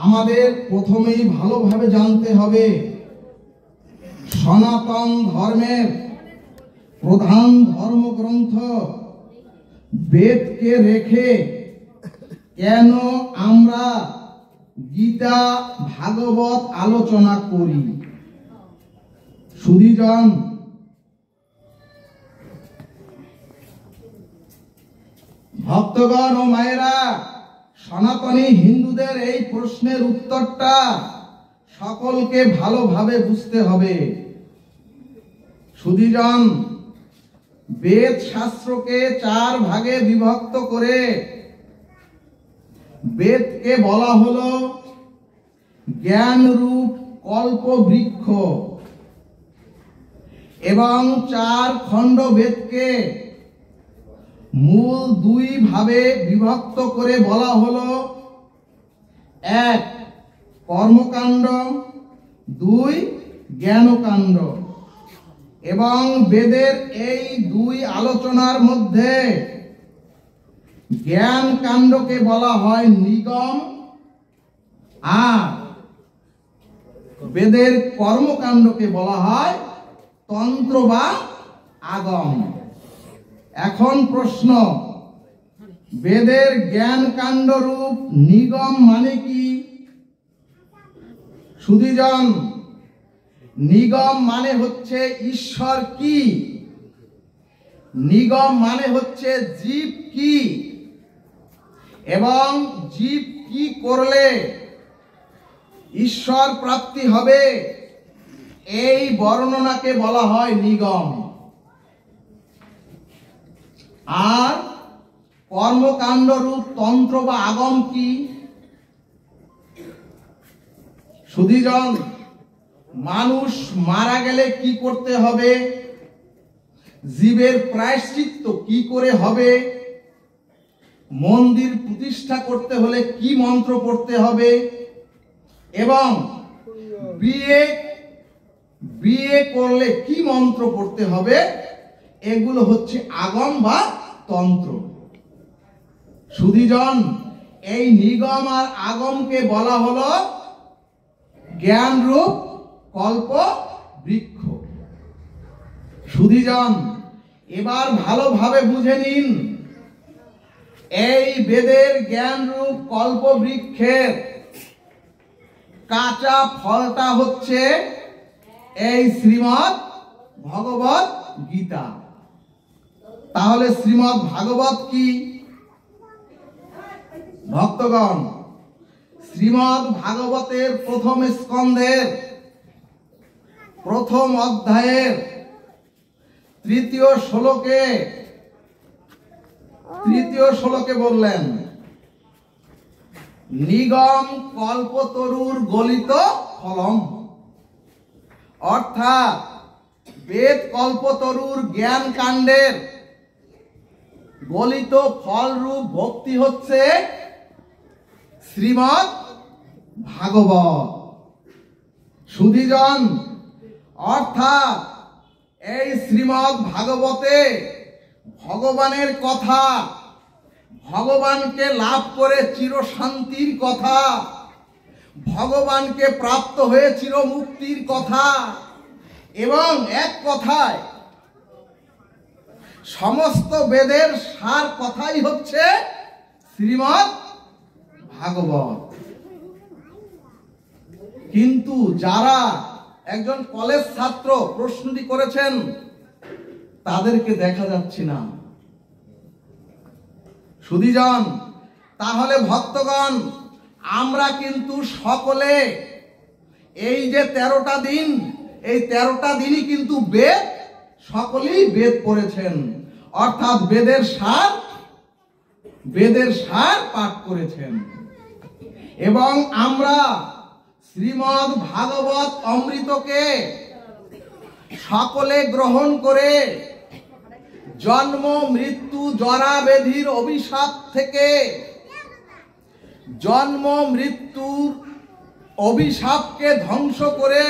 আমাদের প্রথমেই ভালোভাবে জানতে হবে সনাতন ধর্মের প্রধান ধর্মগ্রন্থ বেদকে রেখে কেন আমরা গীতা ভাগবত আলোচনা করি। সুধীজন, ভক্তগণ ও মায়েরা, সনাতনী হিন্দুদের এই প্রশ্নের উত্তরটা সকলকে ভালোভাবে বুঝতে হবে। সুধীজন, বেদ শাস্ত্রকে 4 ভাগে বিভক্ত করে বেদকে বলা হলো জ্ঞান রূপ কল্প বৃক্ষ এবং 4 খণ্ড বেদকে মূল 2 ভাবে বিভক্ত করে বলা হলো 1 কর্মকাণ্ড, 2 জ্ঞানকাণ্ড। এবং বেদের এই 2 আলোচনার মধ্যে জ্ঞান কাণ্ডকে বলা হয় নিগম আর বেদের কর্মকাণ্ডকে বলা হয় তন্ত্র বা আগম। এখন প্রশ্ন, বেদের জ্ঞান কাণ্ড রূপ নিগম মানে কি? সুধীজন, নিগম মানে হচ্ছে ঈশ্বর কি, নিগম মানে হচ্ছে জীব কি এবং জীব কি করলে ঈশ্বর প্রাপ্তি হবে, এই বর্ণনাকে বলা হয় নিগম। আর কর্মকাণ্ড রূপ তন্ত্র বা আগম কি? সুধীজন, মানুষ মারা গেলে কি করতে হবে, জীবের প্রায়শ্চিত্ত কি করে হবে, মন্দির প্রতিষ্ঠা করতে হলে কি মন্ত্র পড়তে হবে এবং বিয়ে করলে কি মন্ত্র পড়তে হবে, এগুলো হচ্ছে আগম বা তন্ত্র। সুধীজন, এই নিগম আর আগমকে বলা হলো জ্ঞান রূপ কল্প বৃক্ষ। সুধীজন, এবার ভালোভাবে বুঝে নিন, এই বেদের জ্ঞান রূপ কল্প বৃক্ষের কাঁচা ফলটা হচ্ছে এই শ্রীমদ্ ভগবত গীতা। তাহলে শ্রীমদ্ ভাগবত কি? ভক্তগণ, শ্রীমদ্ ভাগবতের প্রথম স্কন্ধের প্রথম অধ্যায়ের 3য় শ্লোকে বললেন, নিগম কল্পতরুর গলিত ফলম। অর্থাৎ বেদ কল্পতরুর জ্ঞান কাণ্ডের গলিত ফলরূপ ভক্তি হচ্ছে শ্রীমদ্ ভাগবত। সুধীজন, অর্থাৎ এই শ্রীমদ্ ভাগবতে ভগবানের কথা, ভগবানকে লাভ করে চিরশান্তির কথা, ভগবানকে প্রাপ্ত হয়ে চিরমুক্তির কথা এবং এক কথায় সমস্ত বেদের সার কথাই হচ্ছে শ্রীমদ্ ভাগবত। কিন্তু যারা একজন কলেজ ছাত্র প্রশ্নটি করেছেন তাদেরকে দেখা যাচ্ছে না। সুধীজন, তাহলে ভক্তগণ, আমরা কিন্তু সকলে এই যে 13টা দিন, এই 13টা দিনই কিন্তু বেদ, সকলেই বেদ পড়েছেন, অর্থাৎ বেদের সার পাঠ করেছেন। এবং আমরা শ্রীমদ্ ভাগবত অমৃতকে সকলে গ্রহণ করে জন্ম মৃত্যু জরা ব্যাধির অভিশাপ থেকে, জন্ম মৃত্যুর অভিশাপকে ধ্বংস করে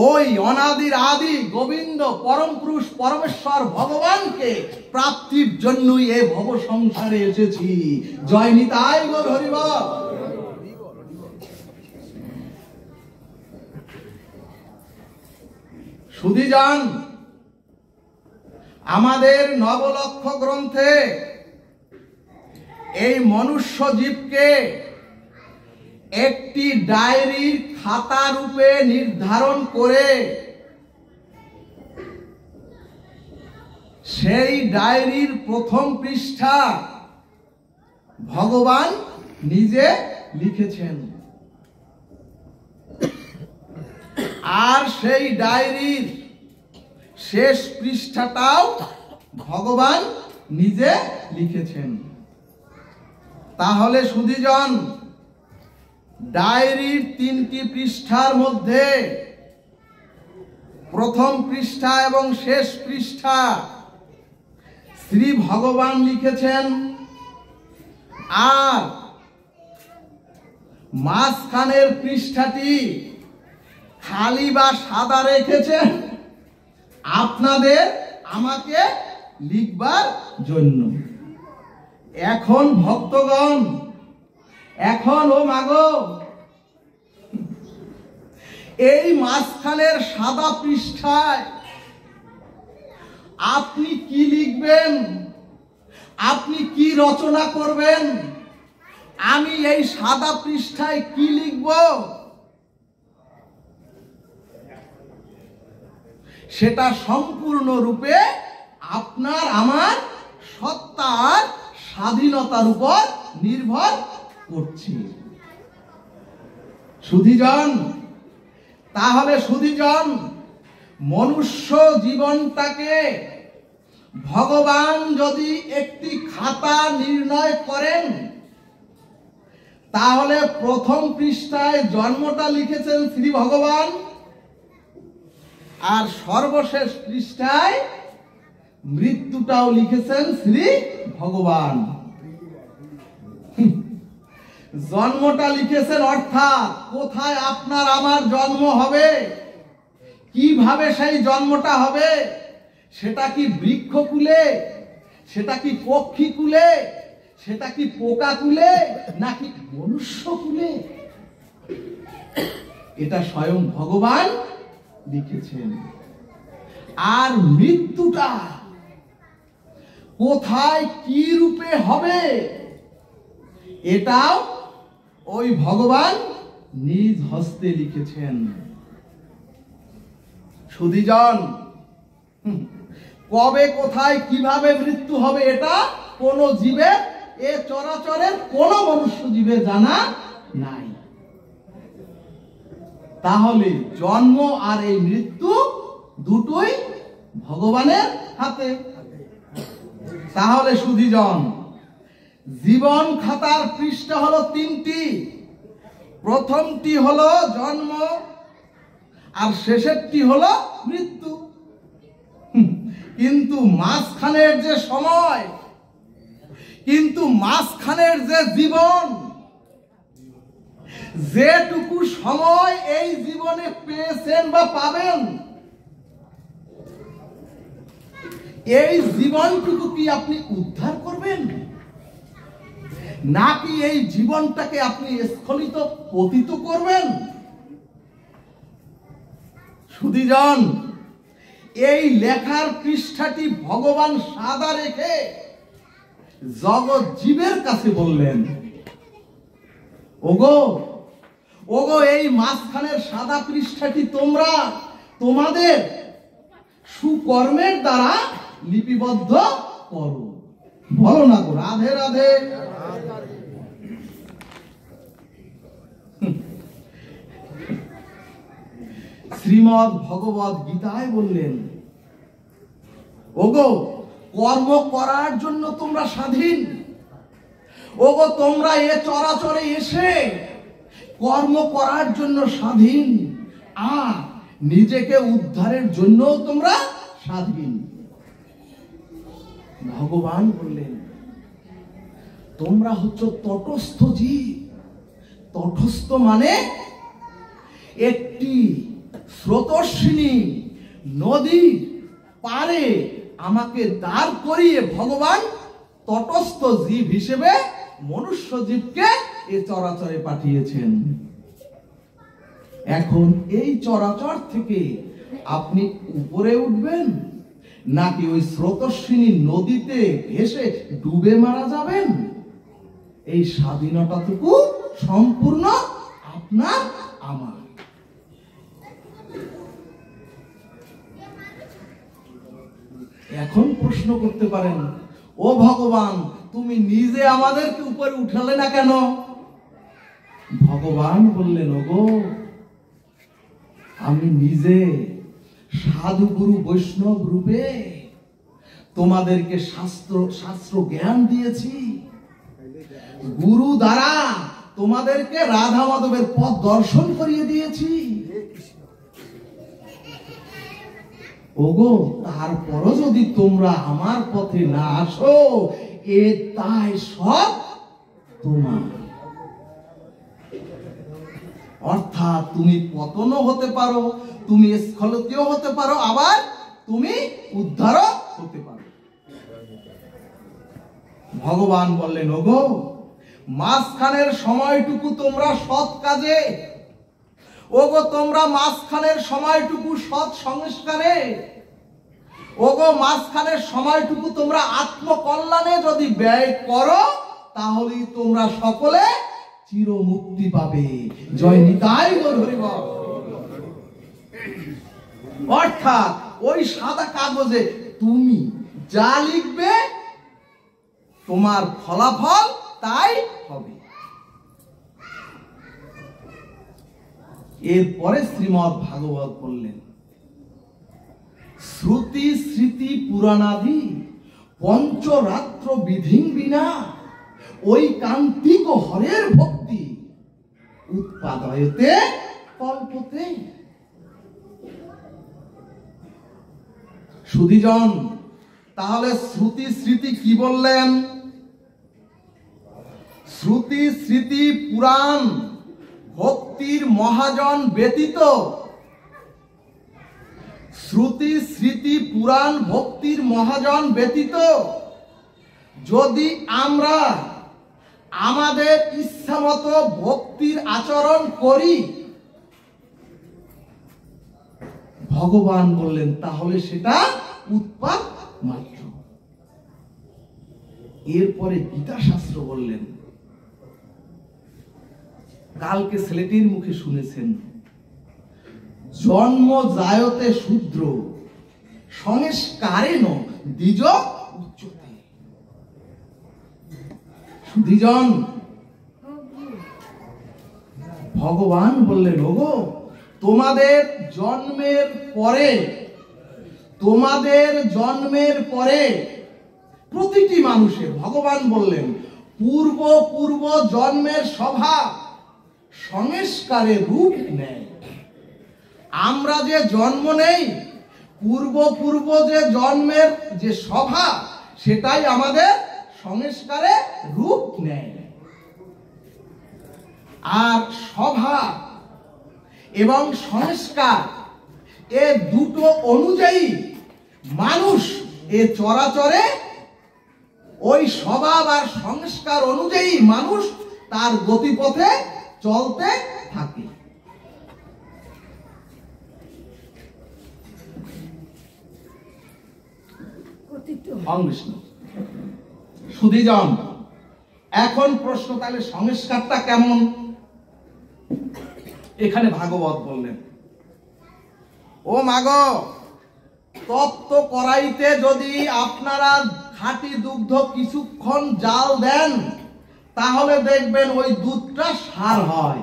ওই অনাদির আদি গোবিন্দ পরম পুরুষ পরমেশ্বর ভগবানকে প্রাপ্তির জন্যই এ ভব সংসারে এসেছি। জয় নিতাই গৌর হরি বল। সুধীজন, আমাদের নবলক্ষ গ্রন্থে এই মনুষ্য জীবকে একটি ডায়েরির খাতা রূপে নির্ধারণ করে সেই ডায়েরির প্রথম পৃষ্ঠা ভগবান নিজে লিখেছেন, আর সেই ডায়েরির শেষ পৃষ্ঠাটাও ভগবান নিজে লিখেছেন। তাহলে সুধীজন, ডায়েরির 3টি পৃষ্ঠার মধ্যে প্রথম পৃষ্ঠা এবং শেষ পৃষ্ঠা শ্রী ভগবান লিখেছেন, আর মাঝখানের পৃষ্ঠাটি খালি বা সাদা রেখেছেন আপনাদের আমাকে লিখবার জন্য। এখন ভক্তগণ, এখন ও মাগো, এই মাঝখানের সাদা পৃষ্ঠায় আপনি কি লিখবেন, আপনি কি রচনা করবেন, আমি এই সাদা পৃষ্ঠায় কি লিখব, সেটা সম্পূর্ণরূপে আপনার আমার সত্তার স্বাধীনতার উপর নির্ভর করছে। সুধীজন, তাহলে সুধীজন, মনুষ্য জীবনটাকে ভগবান যদি একটি খাতা নির্ণয় করেন, তাহলে প্রথম পৃষ্ঠায় জন্মটা লিখেছেন শ্রী ভগবান, আর সর্বশেষ পৃষ্ঠায় মৃত্যুটাও লিখেছেন শ্রী ভগবান। জন্মটা লিখেছেন, অর্থাৎ কোথায় আপনার আমার জন্ম হবে, কিভাবে সেই জন্মটা হবে, সেটা কি বৃক্ষকুলে, সেটা কি পক্ষীকুলে, সেটা কি পোকাকুলে, নাকি মনুষ্যকুলে, এটা স্বয়ং ভগবান লিখেছেন। আর মৃত্যুটা কোথায় কি রূপে হবে, এটাও ওই ভগবান নিজ হস্তে লিখেছেন। সুধীজন, কবে কোথায় কিভাবে মৃত্যু হবে এটা কোন জীবের, এ চরাচরের কোন মনুষ্য জীবের জানা নাই। তাহলে জন্ম আর এই মৃত্যু দুটোই ভগবানের হাতে। তাহলে সুধীজন, জীবন খাতার পৃষ্ঠা হলো 3টি। প্রথমটি হলো জন্ম, আর শেষেরটি হলো মৃত্যু। কিন্তু মাঝখানের যে সময়, কিন্তু মাঝখানের যে জীবন, যেটুকু সময় এই জীবনে পেয়েছেন বা পাবেন, এই জীবনটুকু কি আপনি উদ্ধার করবেন, নাকি এই জীবনটাকে আপনি স্খলিত পতিত করবেন? সুধীজন, এই লেখার পৃষ্ঠাটি ভগবান সাদা রেখে জগৎ জীবের কাছে বললেন, ওগো ওগো, এই মাঝখানের সাদা পৃষ্ঠাটি তোমরা তোমাদের সুকর্মের দ্বারা লিপিবদ্ধ করো। বলো না গো, রাধে রাধে। শ্রীমদ্ ভগবদ গীতায় বললেন, ওগো, কর্ম করার জন্য তোমরা স্বাধীন। ওগো, তোমরা এ চরাচরে এসে কর্ম করার জন্য স্বাধীন, আর নিজেকে উদ্ধারের জন্য তোমরা স্বাধীন। ভগবান বললেন, তোমরা হচ্ছ তটস্থ জীব। তটস্থ মানে একটি স্রোতস্বিনী নদীর পারে আমাকে দাঁড় করিয়ে ভগবান তটস্থ জীব হিসেবে মনুষ্য জীবকে এ চরাচরে পাঠিয়েছেন। এখন এই চরাচর থেকে আপনি উপরে উঠবেন নাকি ওই স্রোতস্বিনী নদীতে ভেসে ডুবে মারা যাবেন, এই স্বাধীনতাটুকু সম্পূর্ণ আপনার আমার। এখন প্রশ্ন করতে পারেন, ও ভগবান, তুমি নিজে আমাদেরকে উপরে উঠালে না কেন? ভগবান বললেন, ওগো, আমি নিজে সাধু গুরু বৈষ্ণব রূপে তোমাদেরকে শাস্ত্র জ্ঞান দিয়েছি, গুরু দ্বারা তোমাদেরকে রাধা মাধবের পথ দর্শন করিয়ে দিয়েছি। ওগো, তারপরও যদি তোমরা আমার পথে না আসো, এ তাই সব তোমার। অর্থাৎ তুমি পতনও হতে পারো, তুমি স্খলিতও হতে পারো, আবার তুমি উদ্ধারও হতে পারো। ভগবান বললেন, ওগো, মাঝখানের সময়টুকু তোমরা সৎ কাজে, ওগো তোমরা মাঝখানের সময়টুকু সৎ সংস্কারে, ওগো মাঝখানের সময়টুকু তোমরা আত্মকল্যাণে যদি ব্যয় করো, তাহলেই তোমরা সকলে চির মুক্তি পাবে। জয় নিতাই গৌর হরি বল। অর্থাৎ ওই সাদা কাগজে তুমি যা লিখবে তোমার ফলাফল তাই হবে। এরপরে শ্রীমদ্ ভাগবত বললেন, শ্রুতি স্মৃতি পুরাণাদি পঞ্চরাত্র বিধিং বিনা ওই কান্তিক হরের ভক্তি উৎপাদয়তে কল্পতে। সুধীজন, তাহলে শ্রুতি স্মৃতি কি বললেন? শ্রুতি স্মৃতি পুরাণ ভক্তির মহাজন ব্যতীত, শ্রুতি স্মৃতি পুরাণ ভক্তির মহাজন ব্যতীত যদি আমরা আমাদের ইচ্ছা মতো ভক্তির আচরণ করি, ভগবান বললেন তাহলে সেটা উৎপাত মাত্র। এরপরে গীতা শাস্ত্র বললেন, কালকে ছেলেটির মুখে শুনেছেন, জন্ম জায়তে শূদ্র সংস্কারেণ দ্বিজ উচ্যতে। সুধীজন, ভগবান বললেন, ওগো, তোমাদের জন্মের পরে প্রতিটি মানুষের, ভগবান বললেন, পূর্ব জন্মের স্বভাব সংস্কারের রূপ নেয়। আমরা যে জন্ম নেই, পূর্ব যে জন্মের যে স্বভাব, সেটাই আমাদের সংস্কারের রূপ নেয়। আর স্বভাব এবং সংস্কার এ দুটো অনুযায়ী মানুষ এ চরাচরে, ওই স্বভাব আর সংস্কার অনুযায়ী মানুষ তার গতিপথে চলতে থাকে। সুধীজন, এখন প্রশ্ন, তাহলে সংস্কারটা কেমন? এখানে ভাগবত বললেন, ও মাগো, তপ্ত কড়াইতে যদি আপনারা খাঁটি দুগ্ধ কিছুক্ষণ জাল দেন, তাহলে দেখবেন ওই দুধটা সার হয়।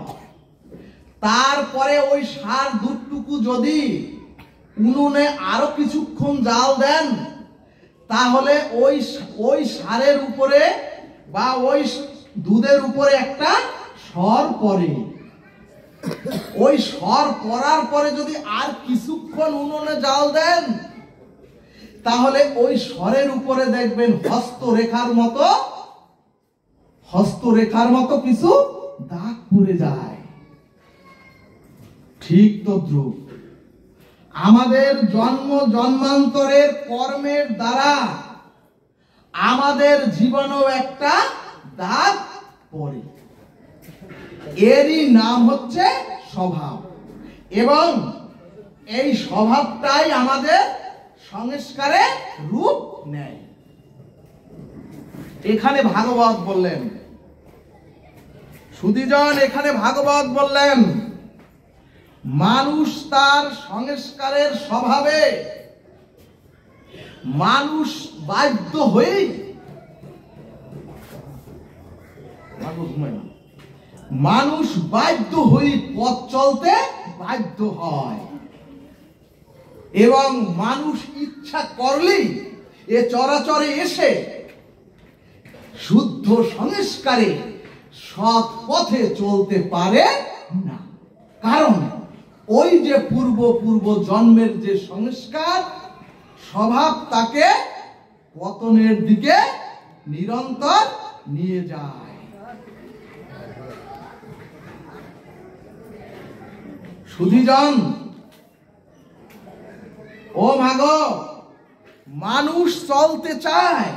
তারপরে ওই সার দুধটুকু যদি উনুনে আরো কিছুক্ষণ জাল দেন, তাহলে ওই সারের উপরে বা ওই দুধের উপরে একটা সর পড়ে। ওই সর পড়ার পরে যদি আর কিছুক্ষণ উনুনে জাল দেন, তাহলে ওই সরের উপরে দেখবেন হস্তরেখার মতো কিছু দাগ পড়ে যায়। ঠিক তদ্রূপ আমাদের জন্ম জন্মান্তরের কর্মের দ্বারা আমাদের জীবনেও একটা দাগ পড়ে, এরই নাম হচ্ছে স্বভাব। এবং এই স্বভাবটাই আমাদের সংস্কারে রূপ নেয়। এখানে ভাগবত বললেন, সুধীজন, এখানে ভাগবত বললেন মানুষ তার সংস্কারের স্বভাবে মানুষ বাধ্য হয়ে পথ চলতে বাধ্য হয়, এবং মানুষ ইচ্ছা করলেই এ চরাচরে এসে শুদ্ধ সংস্কারে সৎ পথে চলতে পারে না। কারণ ওই যে পূর্ব জন্মের যে সংস্কার স্বভাব তাকে পতনের দিকে নিরন্তর নিয়ে যায়। সুধীজন, ও মাগো, মানুষ চলতে চায়,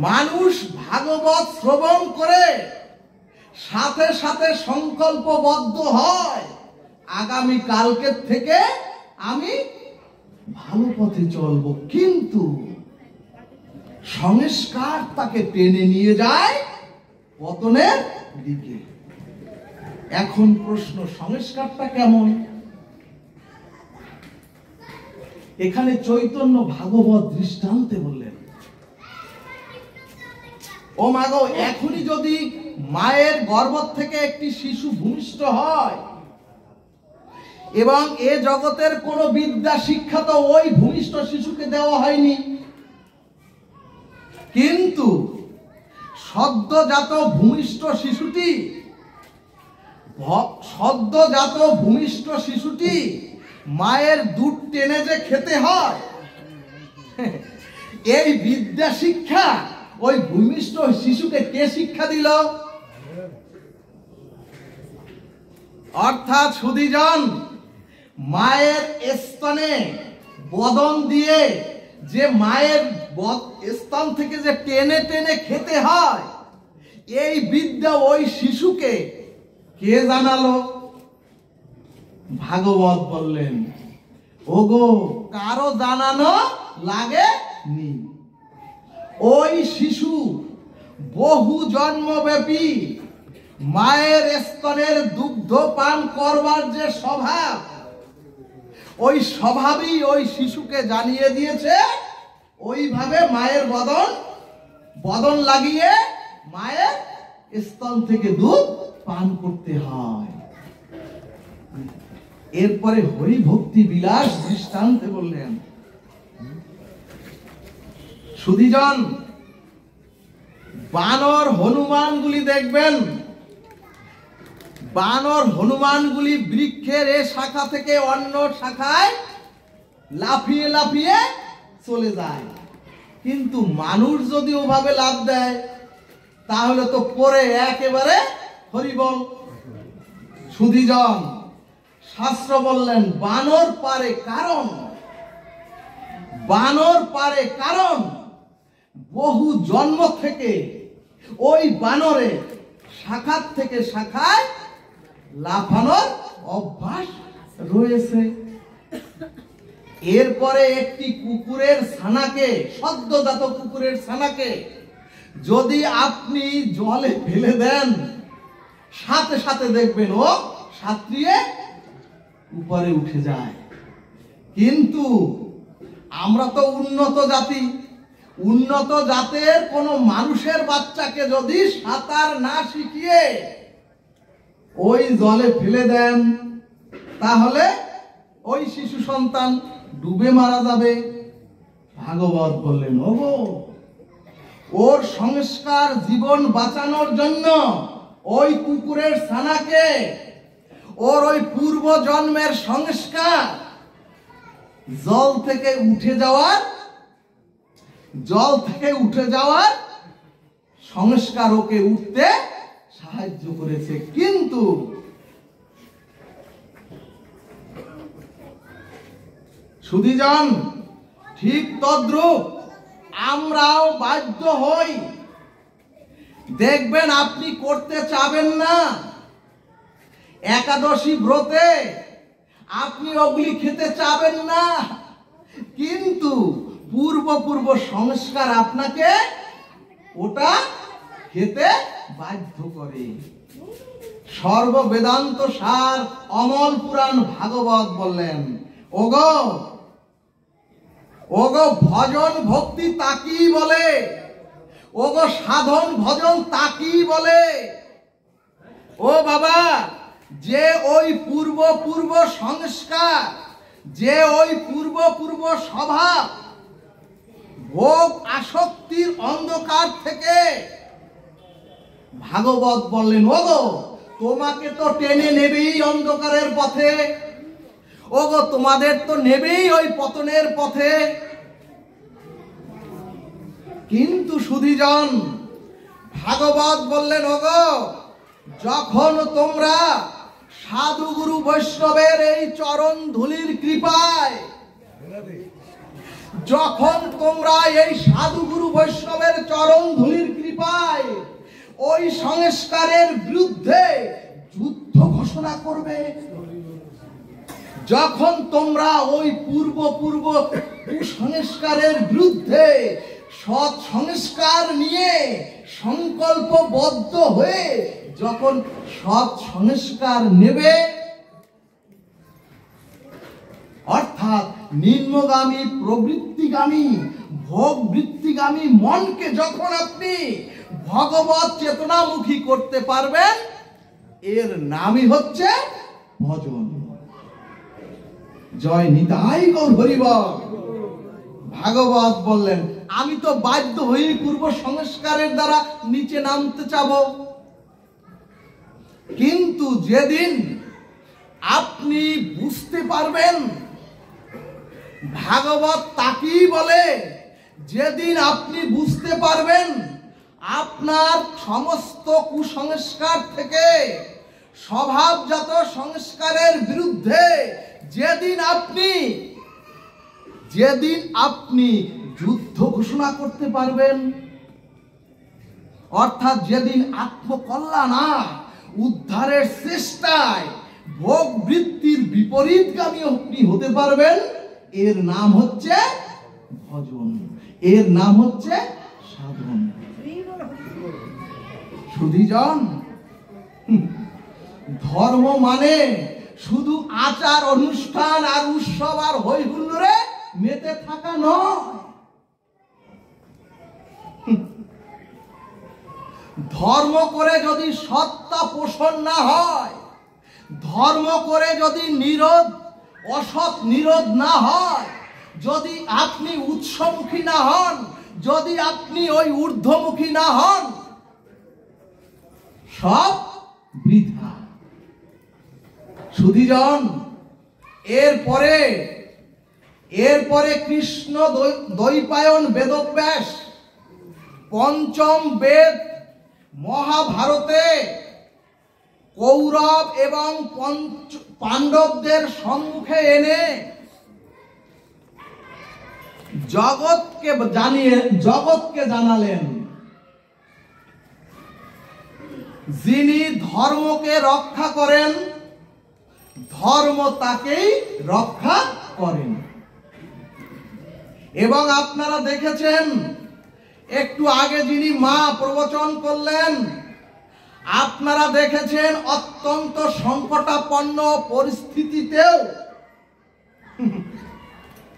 মানুষ ভাগবত শ্রবণ করে সাথে সাথে সংকল্পবদ্ধ হয় আগামী কালকের থেকে আমি ভালো পথে চলবো, কিন্তু সংস্কার তাকে টেনে নিয়ে যায় পতনের দিকে। এখন প্রশ্ন, সংস্কারটা কেমন? এখানে চৈতন্য ভাগবত দৃষ্টান্তে বললেন, ও মাগো, এখনই যদি মায়ের গর্ভ থেকে একটি শিশু ভূমিষ্ঠ হয় এবং এ জগতের কোন বিদ্যা শিক্ষা তো ওই ভূমিষ্ঠ শিশুকে দেওয়া হয়নি, কিন্তু সদ্যজাত ভূমিষ্ঠ শিশুটি মায়ের দুধ টেনে যে খেতে হয়, এই বিদ্যা শিক্ষা ওই ভূমিষ্ঠ শিশুকে কে শিক্ষা দিল? অর্থাৎ সুধীজন, মায়ের স্তনে বদন দিয়ে যে মায়ের স্তন থেকে যে টেনে টেনে খেতে হয়, এই বিদ্যা ওই শিশুকে কে জানালো? ভাগবত বললেন, ওগো, কারো জানানো লাগে নি। ওই শিশু বহু জন্মব্যাপী মায়ের স্তনের দুগ্ধ পান করবার যে স্বভাব, ওই স্বভাবই ওই শিশুকে জানিয়ে দিয়েছে ওইভাবে মায়ের বদন লাগিয়ে মায়ের স্তন থেকে দুধ পান করতে হয়। এরপরে হরি ভক্তি বিলাস দৃষ্টান্তে বললেন, সুধীজন, বানর হনুমানগুলি দেখবেন, বানর হনুমানগুলি বৃক্ষের এ শাখা থেকে অন্য শাখায় লাফিয়ে লাফিয়ে চলে যায়, কিন্তু মানুষ যদি ওভাবে লাফ দেয় তাহলে তো পরে একেবারে হরিবল। সুধীজন, শাস্ত্র বললেন বানর পারে, কারণ বহু জন্ম থেকে ওই বানরে শাখার থেকে শাখায় লাফানোর অভ্যাস রয়েছে। এরপরে একটি কুকুরের ছানাকে, সদ্যজাত কুকুরের ছানাকে যদি আপনি জলে ফেলে দেন, সাথে সাথে দেখবেন ও সাঁতরিয়ে উপরে উঠে যায়। কিন্তু আমরা তো উন্নত জাতের কোন মানুষের বাচ্চাকে যদি সাঁতার না শিখিয়ে ওই জলে ফেলে দেন, তাহলে ওই শিশু সন্তান ডুবে মারা যাবে। ভাগবত বললেন, ওগো, ওর সংস্কার জীবন বাঁচানোর জন্য ওই কুকুরের ছানাকে ওর ওই পূর্ব জন্মের সংস্কার জল থেকে উঠে যাওয়ার সংস্কার ওকে উঠতে সাহায্য করেছে। কিন্তু সুধীজন, ঠিক তদ্রূপ আমরাও বাধ্য হই। দেখবেন আপনি করতে চাবেন না, একাদশী ব্রতে আপনি ওগুলি খেতে চাবেন না, কিন্তু পূর্ব সংস্কার আপনাকে ওটা খেতে বাধ্য করে। সর্ববেদান্ত সার অমল পুরাণ ভাগবত বললেন, ওগো ভজন ভক্তি তাকি বলে, ওগো সাধন ভজন তাকি বলে। ও বাবা, যে ওই পূর্ব সংস্কার, যে ওই পূর্ব স্বভাব ভোগ আসক্তির অন্ধকার থেকে ভাগবত বললেন, ওগো তোমাকে তো টেনে নেবেই অন্ধকারের পথে, ওগো তোমাদের তো নেবেই ওই পতনের পথে। কিন্তু সুধীজন, ভাগবত বললেন, ওগো যখন তোমরা সাধু গুরু বৈষ্ণবের এই চরণ ধুলির কৃপায়, যখন তোমরা এই সাধু গুরু বৈষ্ণবের চরণ ধুলির কৃপায় ওই সংস্কারের বিরুদ্ধে যুদ্ধ ঘোষণা করবে, যখন তোমরা ওই পূর্ব কুসংস্কারের বিরুদ্ধে সৎ সংস্কার নিয়ে সংকল্পবদ্ধ হয়ে যখন সৎ সংস্কার নেবে, অর্থাৎ নিম্নগামী প্রবৃত্তিগামী ভোগ বৃত্তিগামী মনকে যখন আপনি ভগবত চেতনামুখী করতে পারবেন, এর নামই হচ্ছে ভজন। জয় নিতাই গৌর হরিবল। ভাগবত বললেন, আমি তো বাধ্য হয়ে পূর্ব সংস্কারের দ্বারা নিচে নামতে চাবো, কিন্তু যেদিন আপনি বুঝতে পারবেন, ভাগবত তাকেই বলে, যেদিন আপনি বুঝতে পারবেন আপনার সমস্ত কুসংস্কার থেকে স্বভাবজাত সংস্কারের বিরুদ্ধে যেদিন আপনি যুদ্ধ ঘোষণা করতে পারবেন, অর্থাৎ যেদিন আত্মকল্যাণ উদ্ধারের চেষ্টায় ভোগ বৃত্তির বিপরীতগামী আপনি হতে পারবেন, এর নাম হচ্ছে ভজন, এর নাম হচ্ছে সাধন। সুধীজন, ধর্ম মানে শুধু আচার অনুষ্ঠান আর উৎসব আর হই হুল্লোড়ে মেতে থাকা নয়। ধর্ম করে যদি সত্তা পোষণ না হয়, ধর্ম করে যদি অসৎ নিরোধ না হয়, যদি আপনি উৎসমুখী না হন, যদি আপনি ওই ঊর্ধ্বমুখী না হন, সব বৃথা। সুধীজন, এরপরে কৃষ্ণ দ্বৈপায়ন বেদব্যাস পঞ্চম বেদ মহাভারতে কৌরব এবং পাণ্ডবদের সম্মুখে এনে জগৎকে জানালেন, যিনি ধর্মকে রক্ষা করেন, ধর্ম তাকেই রক্ষা করেন। এবং আপনারা দেখেছেন একটু আগে যিনি মা প্রবচন করলেন, আপনারা দেখেছেন অত্যন্ত সংকটাপন্ন পরিস্থিতিতেও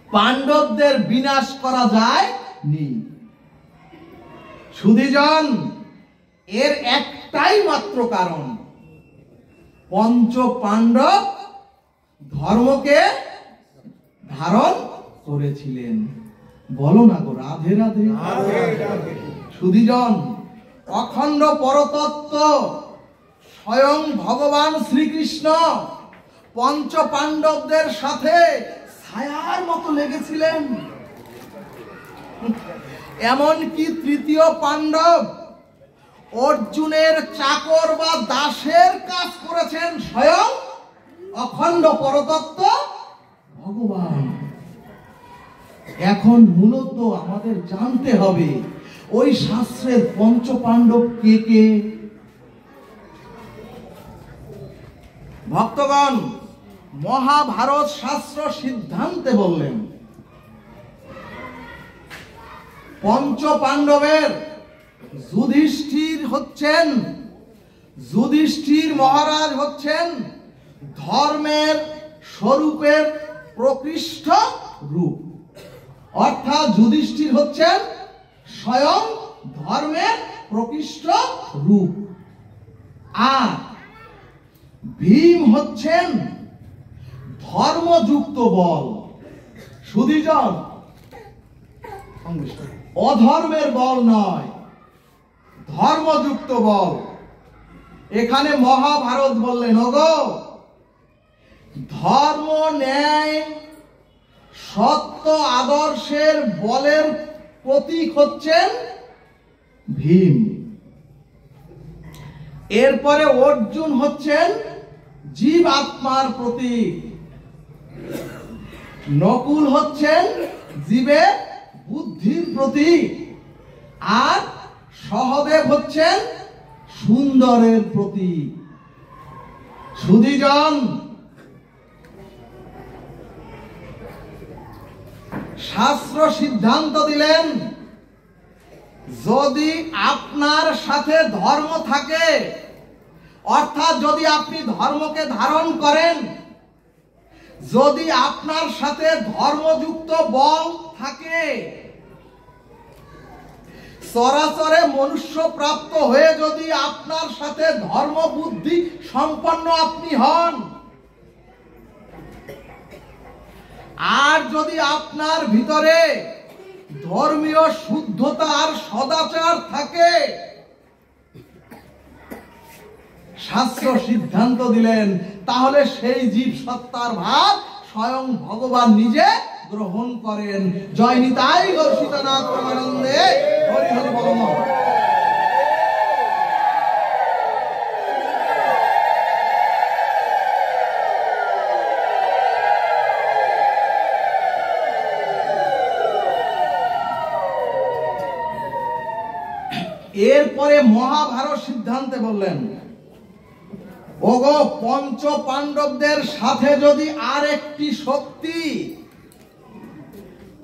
পাণ্ডবদের বিনাশ করা যায়নি। সুধীজন, এর একটাই মাত্র কারণ, পঞ্চ পাণ্ডব ধর্মকে ধারণ করেছিলেন। বলো না গো, রাধে রাধে। সুধীজন, অখণ্ড পরতত্ত্ব স্বয়ং ভগবান শ্রীকৃষ্ণ পঞ্চ পাণ্ডবদের সাথে ছায়ার মতো লেগেছিলেন। এমনকি তৃতীয় পাণ্ডব অর্জুনের চাকর বা দাসের কাজ করেছেন স্বয়ং অখণ্ড পরতত্ত্ব ভগবান। এখন মূলত আমাদের জানতে হবে ওই শাস্ত্রের পঞ্চপাণ্ডব কে কে। ভক্তগণ, মহাভারত শাস্ত্র সিদ্ধান্তে বললেন পঞ্চপাণ্ডবের যুধিষ্ঠির মহারাজ হচ্ছেন ধর্মের স্বরূপের প্রকৃষ্ট রূপ, অর্থাৎ যুধিষ্ঠির হচ্ছেন স্বয়ং ধর্মের প্রকৃষ্ট রূপ, আর ভীম হচ্ছেন ধর্মযুক্ত বল। সুধীজন, অধর্মের বল নয়, ধর্মযুক্ত বল। এখানে মহাভারত বললেন ওগো, ধর্ম ন্যায় সত্য আদর্শের বলের প্রতীক হচ্ছেন ভীম। এরপরে অর্জুন হচ্ছেন জীব আত্মার প্রতীক, নকুল হচ্ছেন জীবের বুদ্ধির প্রতীক, আর সহদেব হচ্ছেন সুন্দরের প্রতীক। সুধীজন, শাস্ত্র সিদ্ধান্ত দিলেন যদি আপনার সাথে ধর্ম থাকে, অর্থাৎ যদি আপনি ধর্মকে ধারণ করেন, যদি আপনার সাথে ধর্মযুক্ত বল থাকে, চরাচরে মনুষ্য প্রাপ্ত হয়ে যদি আপনার সাথে ধর্ম বুদ্ধি সম্পন্ন আপনি হন, আর যদি আপনার ভিতরে ধর্মীয় শুদ্ধতা আর সদাচার থাকে, শাস্ত্র সিদ্ধান্ত দিলেন তাহলে সেই জীব সত্তার ভাব স্বয়ং ভগবান নিজে গ্রহণ করেন। জয় নিতাই গৌর সীতানাথ প্রেমানন্দে, হরি হরি বল। এরপরে মহাভারত সিদ্ধান্তে বললেন ওগো, পঞ্চ পাণ্ডবদের সাথে যদি আর একটি শক্তি,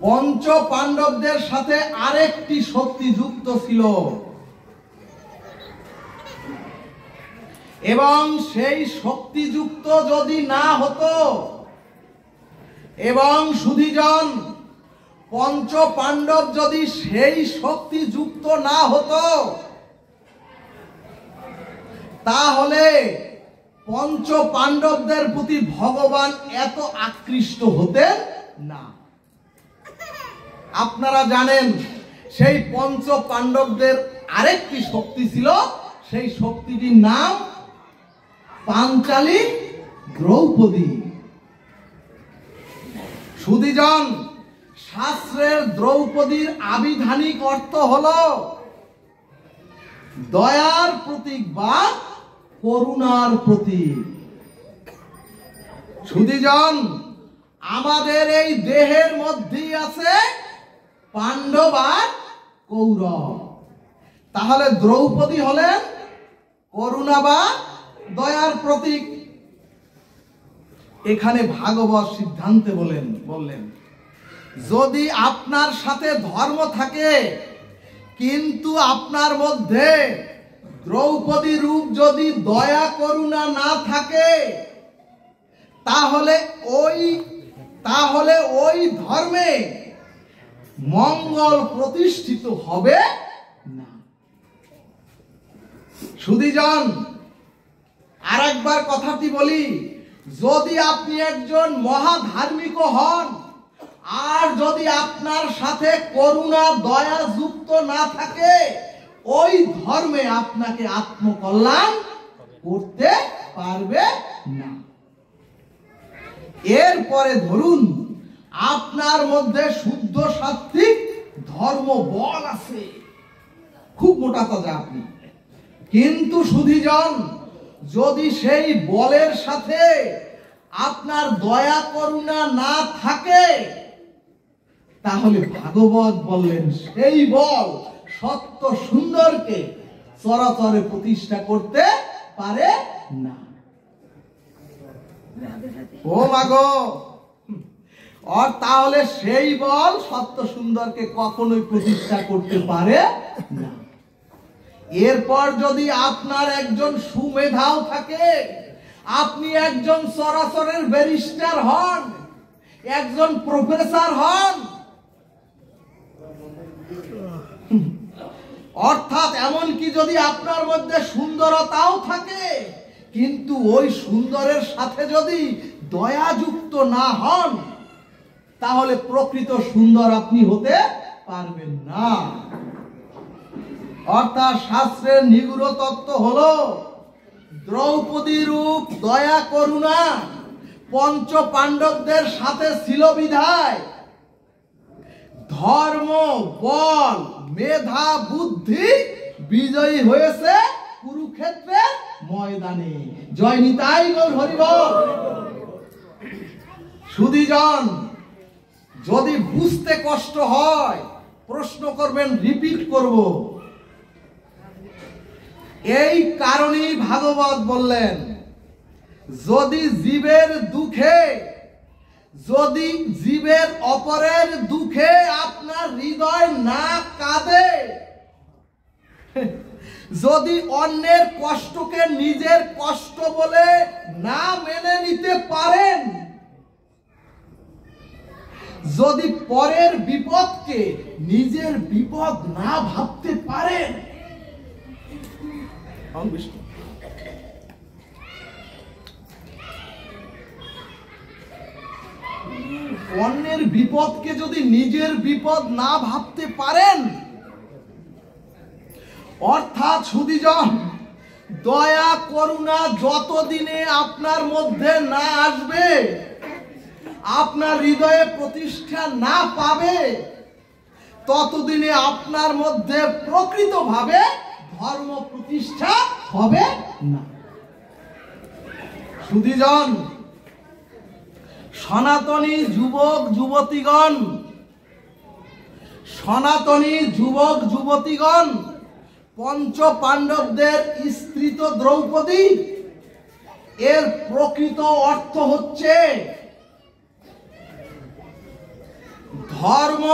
পঞ্চ পাণ্ডবদের সাথে আরেকটি শক্তি যুক্ত ছিল এবং সেই শক্তিযুক্ত যদি না হতো, এবং সুধীজন পঞ্চ পাণ্ডব যদি সেই শক্তি যুক্ত না হতো, তাহলে পঞ্চ পাণ্ডবদের প্রতি ভগবান এত আকৃষ্ট হতেন না। আপনারা জানেন সেই পঞ্চ পাণ্ডবদের আরেকটি শক্তি ছিল, সেই শক্তিটির নাম পাঞ্চালী দ্রৌপদী। সুধীজন, শাস্ত্রের দ্রৌপদীর আবিধানিক অর্থ হলো দয়ার প্রতীক বা করুণার প্রতীক। সুধীজন, আমাদের এই দেহের মধ্যেই আছে পাণ্ডব আর কৌরব, তাহলে দ্রৌপদী হলেন করুণা বা দয়ার প্রতীক। এখানে ভাগবত সিদ্ধান্তে বললেন যদি আপনার সাথে ধর্ম থাকে কিন্তু আপনার মধ্যে দ্রৌপদী রূপ যদি দয়া করুণা না থাকে, তাহলে ওই ধর্মে মঙ্গল প্রতিষ্ঠিত হবে না। সুধীজন, আর একবার কথাটি বলি, যদি আপনি একজন মহাধার্মিক হন আর যদি আপনার সাথে করুণা দয়া যুক্ত না থাকে, ওই ধর্মে আপনাকে আত্মকল্যাণ করতে পারবে না। এরপরে ধরুন আপনার মধ্যে শুদ্ধ সাত্ত্বিক ধর্ম বল আছে, খুব মোটা তাজা আপনি, কিন্তু সুধীজন যদি সেই বলের সাথে আপনার দয়া করুণা না থাকে, তাহলে ভাগবত বললেন সেই বল সত্য সুন্দরকে চরাচরে প্রতিষ্ঠা করতে পারে না। ও মাগো, আর তাহলে সেই বল সত্য সুন্দরকে কখনোই প্রতিষ্ঠা করতে পারে না। এরপর যদি আপনার একজন সুমেধাও থাকে, আপনি একজন চরাচরের ব্যারিস্টার হন, একজন প্রফেসর হন, অর্থাৎ এমনকি যদি আপনার মধ্যে সুন্দরতাও থাকে, কিন্তু ওই সুন্দরের সাথে যদি দয়াযুক্ত না হন, তাহলে প্রকৃত সুন্দর আপনি হতে পারবেন না। অর্থাৎ শাস্ত্রের নিগূঢ় তত্ত্ব হলো দ্রৌপদী রূপ দয়া করুণা পঞ্চ পাণ্ডবদের সাথে ছিল বিধায় ধর্ম বল মেধা বুদ্ধি বিজয়ী হয়েছে কুরুক্ষেত্রের ময়দানে। জয় নিতাই গৌর হরি বল। সুধীজন, যদি বুঝতে কষ্ট হয় প্রশ্ন করবেন, রিপিট করব। এই কারণেই ভাগবত বললেন, যদি জীবের দুঃখে, যদি জীবের অপরের দুঃখে আপনার হৃদয় না কাঁদে, যদি অন্যের কষ্টকে নিজের কষ্ট বলে না মেনে নিতে পারেন, যদি পরের বিপদকে নিজের বিপদ না ভাবতে পারেন, অন্যের বিপদকে যদি নিজের বিপদ না ভাবতে পারেন, অর্থাৎ সুধীজন দয়া করুণা যতদিনে আপনার মধ্যে না আসবে, আপনার হৃদয়ে প্রতিষ্ঠা না পাবে, ততদিনে আপনার মধ্যে প্রকৃতভাবে ধর্ম প্রতিষ্ঠা হবে না। সুধীজন, সনাতনী যুবক যুবতীগণ, সনাতনী যুবক যুবতীগণ, পঞ্চ পাণ্ডবদের স্ত্রী তো দ্রৌপদী, এর প্রকৃত অর্থ হচ্ছে ধর্ম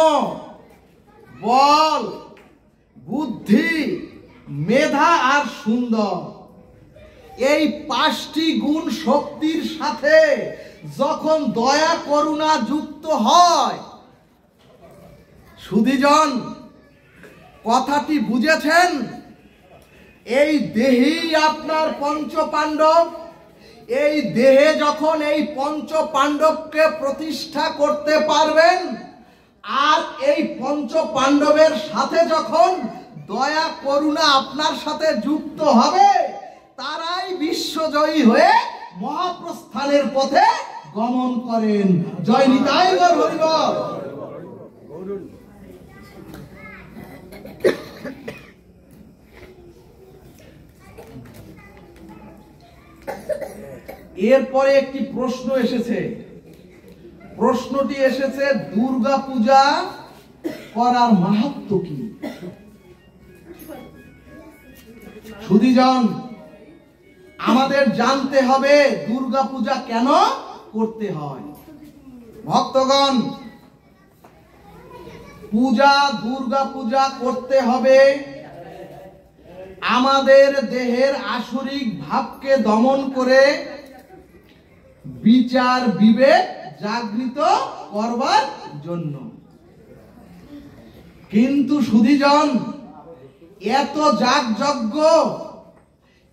বল বুদ্ধি মেধা আর সুন্দর, এই পাঁচটি গুণ শক্তির সাথে যখন দয়া করুণা যুক্ত হয়, সুধীজন কথাটি বুঝেছেন? এই দেহেই আপনার পঞ্চ পাণ্ডব, এই দেহে যখন এই পঞ্চ পাণ্ডবকে প্রতিষ্ঠা করতে পারবেন, আর এই পঞ্চ পাণ্ডবের সাথে যখন দয়া করুণা আপনার সাথে যুক্ত হবে, তারাই বিশ্বজয়ী হয়ে মহাপ্রস্থানের পথে গমন করেন। জয় নিতাই গৌর হরি বল। এরপরে একটি প্রশ্ন এসেছে, প্রশ্নটি এসেছে দুর্গা পূজা করার মাহাত্ম্য কি? সুধীজন, আমাদের জানতে হবে দুর্গা পূজা কেন করতে হয়। ভক্তগণ, পূজা দুর্গা পূজা করতে হবে আমাদের দেহের আসরিক ভাবকে দমন করে বিচার বিবেক জাগৃত করবার জন্য। কিন্তু সুধীজন, এত যাগযজ্ঞ,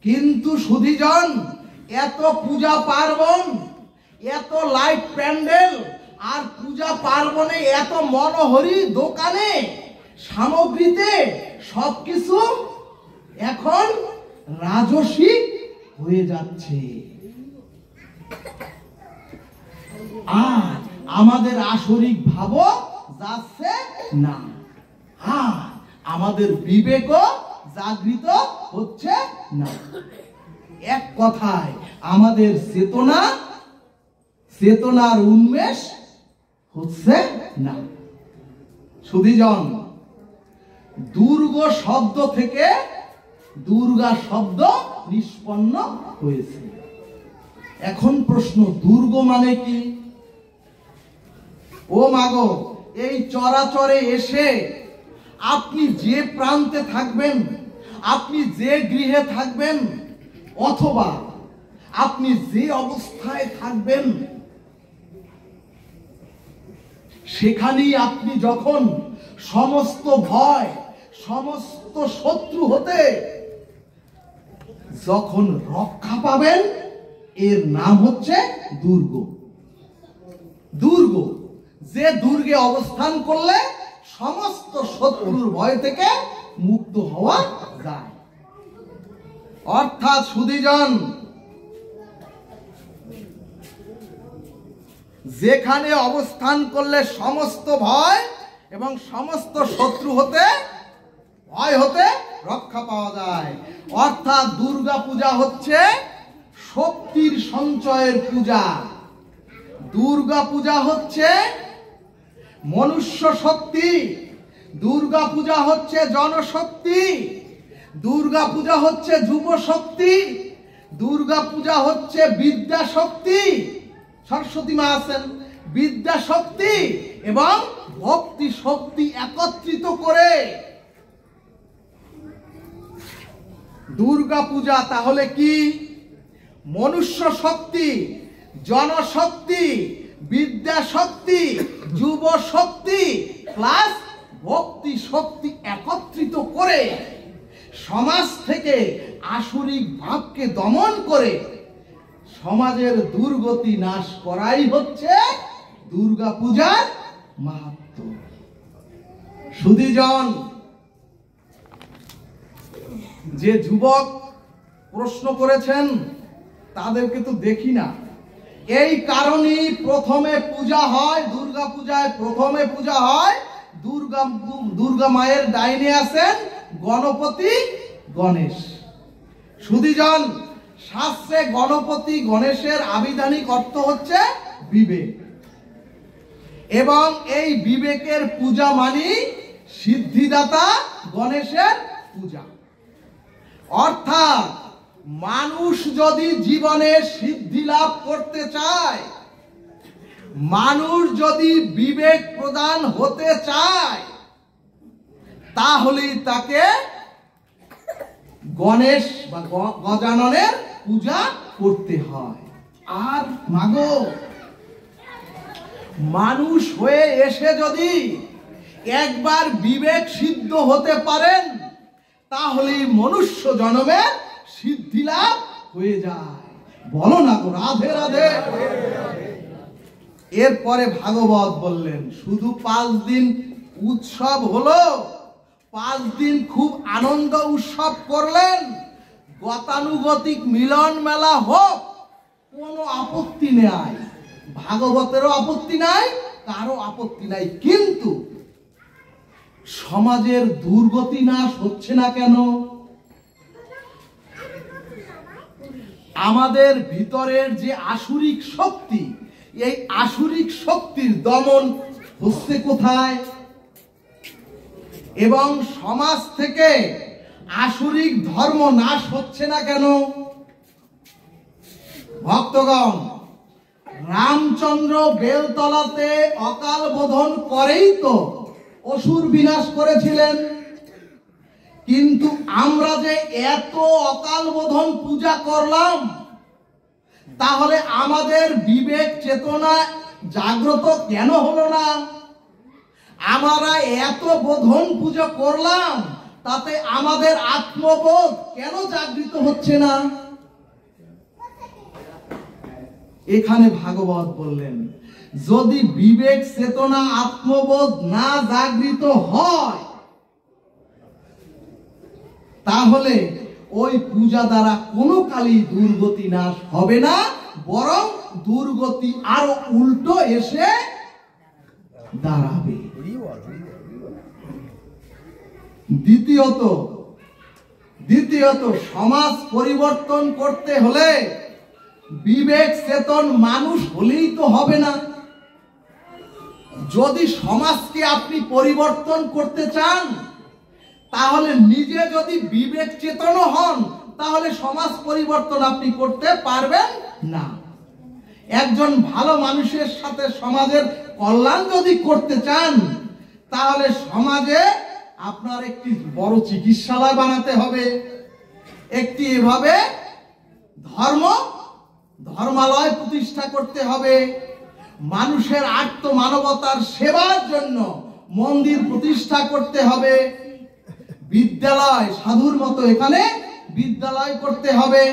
কিন্তু সুধীজন এত পূজা পার্বণ, এত লাইট প্যান্ডেল আর পূজা পার্বণে এত মনোহরি দোকানে সামগ্রীতে সবকিছু এখন রাজসিক হয়ে যাচ্ছে, আর আমাদের আসরিক ভাবও যাচ্ছে না, আর আমাদের বিবেকও জাগৃত হচ্ছে না। এক কথায় আমাদের চেতনার উন্মেষ হচ্ছে না। সুধীজন, দুর্গ শব্দ থেকে দুর্গা শব্দ নিষ্পন্ন হয়েছে। এখন প্রশ্ন, দুর্গ মানে কি? ও মাগো, এই চরাচরে এসে আপনি যে প্রান্তে থাকবেন, আপনি যে গৃহে থাকবেন, অথবা আপনি যে অবস্থায় থাকবেন, সেখানেই আপনি যখন সমস্ত ভয়, সমস্ত শত্রু হতে যখন রক্ষা পাবেন, এর নাম হচ্ছে দুর্গ। দুর্গ, যে দুর্গে অবস্থান করলে সমস্ত শত্রুর ভয় থেকে মুক্ত হওয়া যায়। অর্থাৎ সুধীজন, যেখানে অবস্থান করলে সমস্ত ভয় এবং সমস্ত শত্রু হতে, ভয় হতে রক্ষা পাওয়া যায়। অর্থাৎ দুর্গা পূজা হচ্ছে শক্তির সঞ্চয়ের পূজা। দুর্গা পূজা হচ্ছে মনুষ্য শক্তি, দুর্গা পূজা হচ্ছে জনশক্তি, দুর্গা পূজা হচ্ছে যুব শক্তি, দুর্গা পূজা হচ্ছে বিদ্যা শক্তি। সরস্বতী মা আছেন, বিদ্যা শক্তি এবং ভক্তি শক্তি একত্রিত করে দুর্গা পূজা। তাহলে কি? মনুষ্য শক্তি, জনশক্তি, বিদ্যা শক্তি, যুব শক্তি প্লাস ভক্তি শক্তি একত্রিত করে সমাজ থেকে আসুরিক ভাবকে দমন করে সমাজের দুর্গতি নাশ করাই হচ্ছে দুর্গা পূজার মাহাত্ম্য। সুধীজন, যে যুবক প্রশ্ন করেছেন তাদেরকে তো দেখি না, এই কারণেই প্রথমে পূজা হয় দুর্গা পূজায়। প্রথমে পূজা হয় দুর্গা মায়ের ডাইনে আছেন গণপতি গণেশ। সুধীজন, শাস্ত্রে গণপতি গণেশের আবিধানিক অর্থ হচ্ছে বিবেক, এবং এই বিবেকের পূজা মানি সিদ্ধিদাতা গণেশের পূজা। অর্থাৎ মানুষ যদি জীবনে সিদ্ধি লাভ করতে চায়, মানুষ যদি বিবেক প্রদান হতে চায়, তাহলে তাকে গণেশ বা গজাননের পূজা করতে হয়। আর মাগো, মানুষ হয়ে এসে যদি একবার বিবেক সিদ্ধ হতে পারেন, তাহলে মনুষ্য জন্মে সিদ্ধি লাভ হয়ে যায়। বলো না গো, রাধে রাধে। এরপরে ভাগবত বললেন, শুধু 5 দিন উৎসব হলো, 5 দিন খুব আনন্দ উৎসব করলেন, গতানুগতিক মিলন মেলা হোক, কোনো আপত্তি নেই, ভাগবতেরও আপত্তি নাই, কারো আপত্তি নাই। কিন্তু সমাজের দুর্গতি নাশ হচ্ছে না কেন? আমাদের ভিতরের যে আসুরিক শক্তি, এই আসুরিক শক্তির দমন হচ্ছে কোথায়? এবং সমাজ থেকে আসুরিক ধর্ম নাশ হচ্ছে না কেন? ভক্তগণ, রামচন্দ্র বেলতলাতে অকাল বোধন করেই তো অসুর বিনাশ করেছিলেন। কিন্তু আমরা যে এত অকাল বোধন পূজা করলাম, তাহলে আমাদের বিবেক চেতনা জাগ্রত কেন হলো না? আমরা এত বোধন পূজা করলাম, তাতে আমাদের আত্মবোধ কেন জাগৃত হচ্ছে না? এখানে ভাগবত বললেন, যদি বিবেক চেতনা আত্মবোধ না জাগৃত হয়, তাহলে ওই পূজা দ্বারা কোনো কালই দুর্গতি নাশ হবে না, বরং দুর্গতি আরো উল্টো এসে দাঁড়াবে। দ্বিতীয়ত সমাজ পরিবর্তন করতে হলে বিবেক চেতন মানুষ হলেই তো হবে না। যদি সমাজকে আপনি পরিবর্তন করতে চান, তাহলে নিজে যদি বিবেক চেতন হন, তাহলে সমাজ পরিবর্তন আপনি করতে পারবেন না। একজন ভালো মানুষের সাথে সমাজের কল্যাণ যদি করতে চান, তাহলে সমাজে আপনার একটি বড় চিকিৎসালয় বানাতে হবে, একটি এভাবে ধর্মালয় প্রতিষ্ঠা করতে হবে, মানুষের আত্ম মানবতার সেবার জন্য মন্দির প্রতিষ্ঠা করতে হবে, বিদ্যালয় সাধুর মতো এখানে বিদ্যালয় করতে হবে।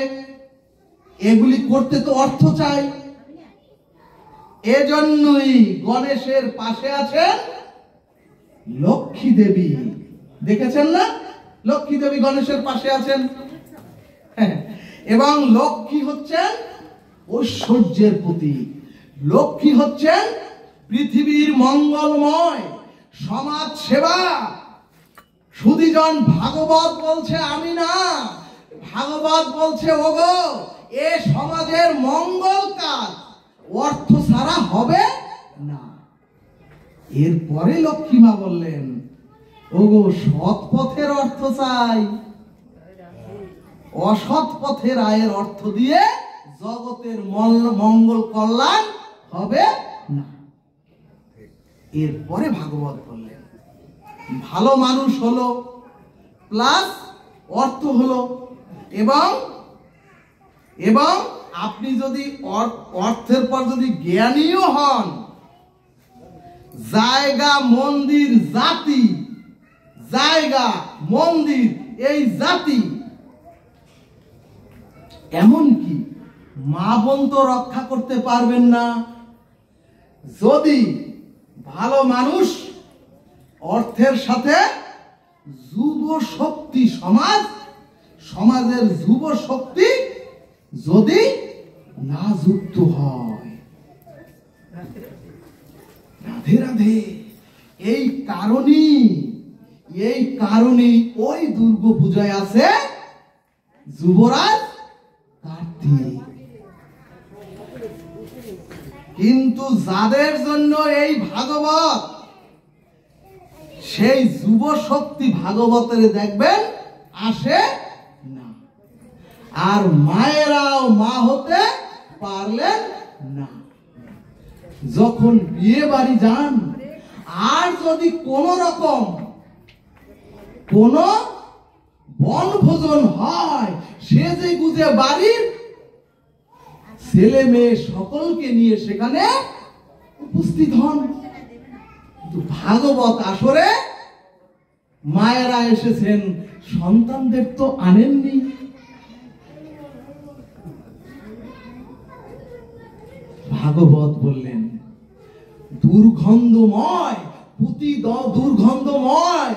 এগুলি করতে তো অর্থ চাই। এজন্যই গণেশের পাশে আছেন লক্ষ্মী দেবী। দেখেছেন না, লক্ষ্মী দেবী গণেশের পাশে আছেন। এবং লক্ষ্মী হচ্ছেন ঐশ্বর্যের প্রতীক। লক্ষ্মী হচ্ছেন পৃথিবীর মঙ্গলময় সমাজ সেবা। সুধীজন ভাগবত বলছে আমি না, ভাগবত বলছে ওগো এ সমাজের মঙ্গল কাজ অর্থ ছাড়া হবে না। এরপরে লক্ষ্মী মা বললেন ওগো সৎ পথের অর্থ চাই, অসৎ পথের আয়ের অর্থ দিয়ে জগতের মঙ্গল কল্যাণ হবে না। এরপরে ভাগবত বললেন ভালো মানুষ হলো প্লাস অর্থ হলো, এবং আপনি যদি অর্থের পর যদি জ্ঞানীও হন, জায়গা মন্দির জাতি, জায়গা মন্দির এই জাতি, এমনকি মা বোন তো রক্ষা করতে পারবেন না। যদি ভালো মানুষ অর্থের সাথে যুব শক্তি, সমাজের যুব শক্তি যদি না যুক্ত হয়। রাধে রাধে। এই কারণেই ওই দুর্গা পূজায় আছে যুবরাজ কার্তিক। কিন্তু যাদের জন্য এই ভাগবত, সেই যুব শক্তি ভাগবতের দেখবেন আসে না, আর মায়েরাও মা হতে পারলেন না। যখন বিয়ে বাড়ি যান, আর যদি কোন রকম কোন বনভোজন হয়, সে যে গুজে বাড়ির ছেলে মেয়ে সকলকে নিয়ে সেখানে উপস্থিত হন। ভাগবত আসরে মায়েরা এসেছেন, সন্তানদের তো আনেননি। ভাগবত বললেন দুর্গন্ধময়, পুঁতি দুর্গন্ধময়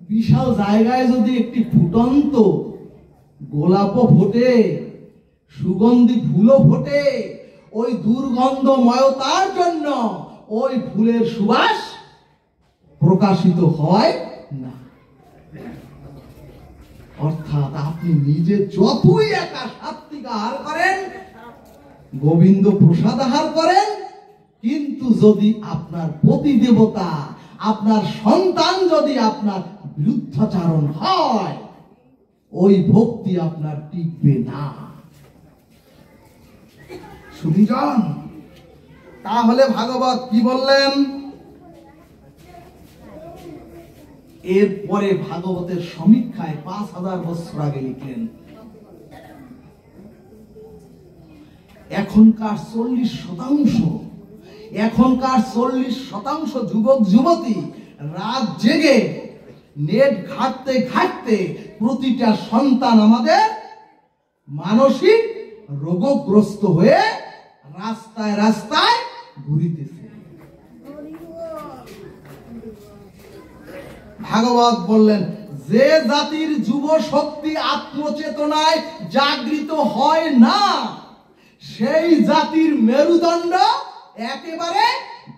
বিশাল জায়গায় যদি একটি ফুটন্ত গোলাপও ফোটে, সুগন্ধি ফুলও ফোটে, ওই দুর্গন্ধময়তার জন্য ওই ফুলের সুবাস প্রকাশিত হয় না। অর্থাৎ আপনি নিজে যতই একা সাত্বিক আহার করেন, গোবিন্দ প্রসাদ আহার করেন, কিন্তু যদি আপনার পতি দেবতা, আপনার সন্তান যদি আপনার বিরুদ্ধাচারণ হয়, ওই ভক্তি আপনার টিকবে না। শুনিজন, তাহলে ভাগবত কি বললেন? এরপরে ভাগবতের সমীক্ষায় 5000 বছর আগে লিখলেন এখনকার 40% যুবক যুবতী রাত জেগে নেট ঘাটতে ঘাটতে প্রতিটা সন্তান আমাদের মানসিক রোগগ্রস্ত হয়ে রাস্তায় রাস্তায় ঘুরিতেছে। ভাগবত বললেন যে জাতির যুব শক্তি আত্মচেতনায় জাগৃত হয় না, সেই জাতির মেরুদণ্ড একেবারে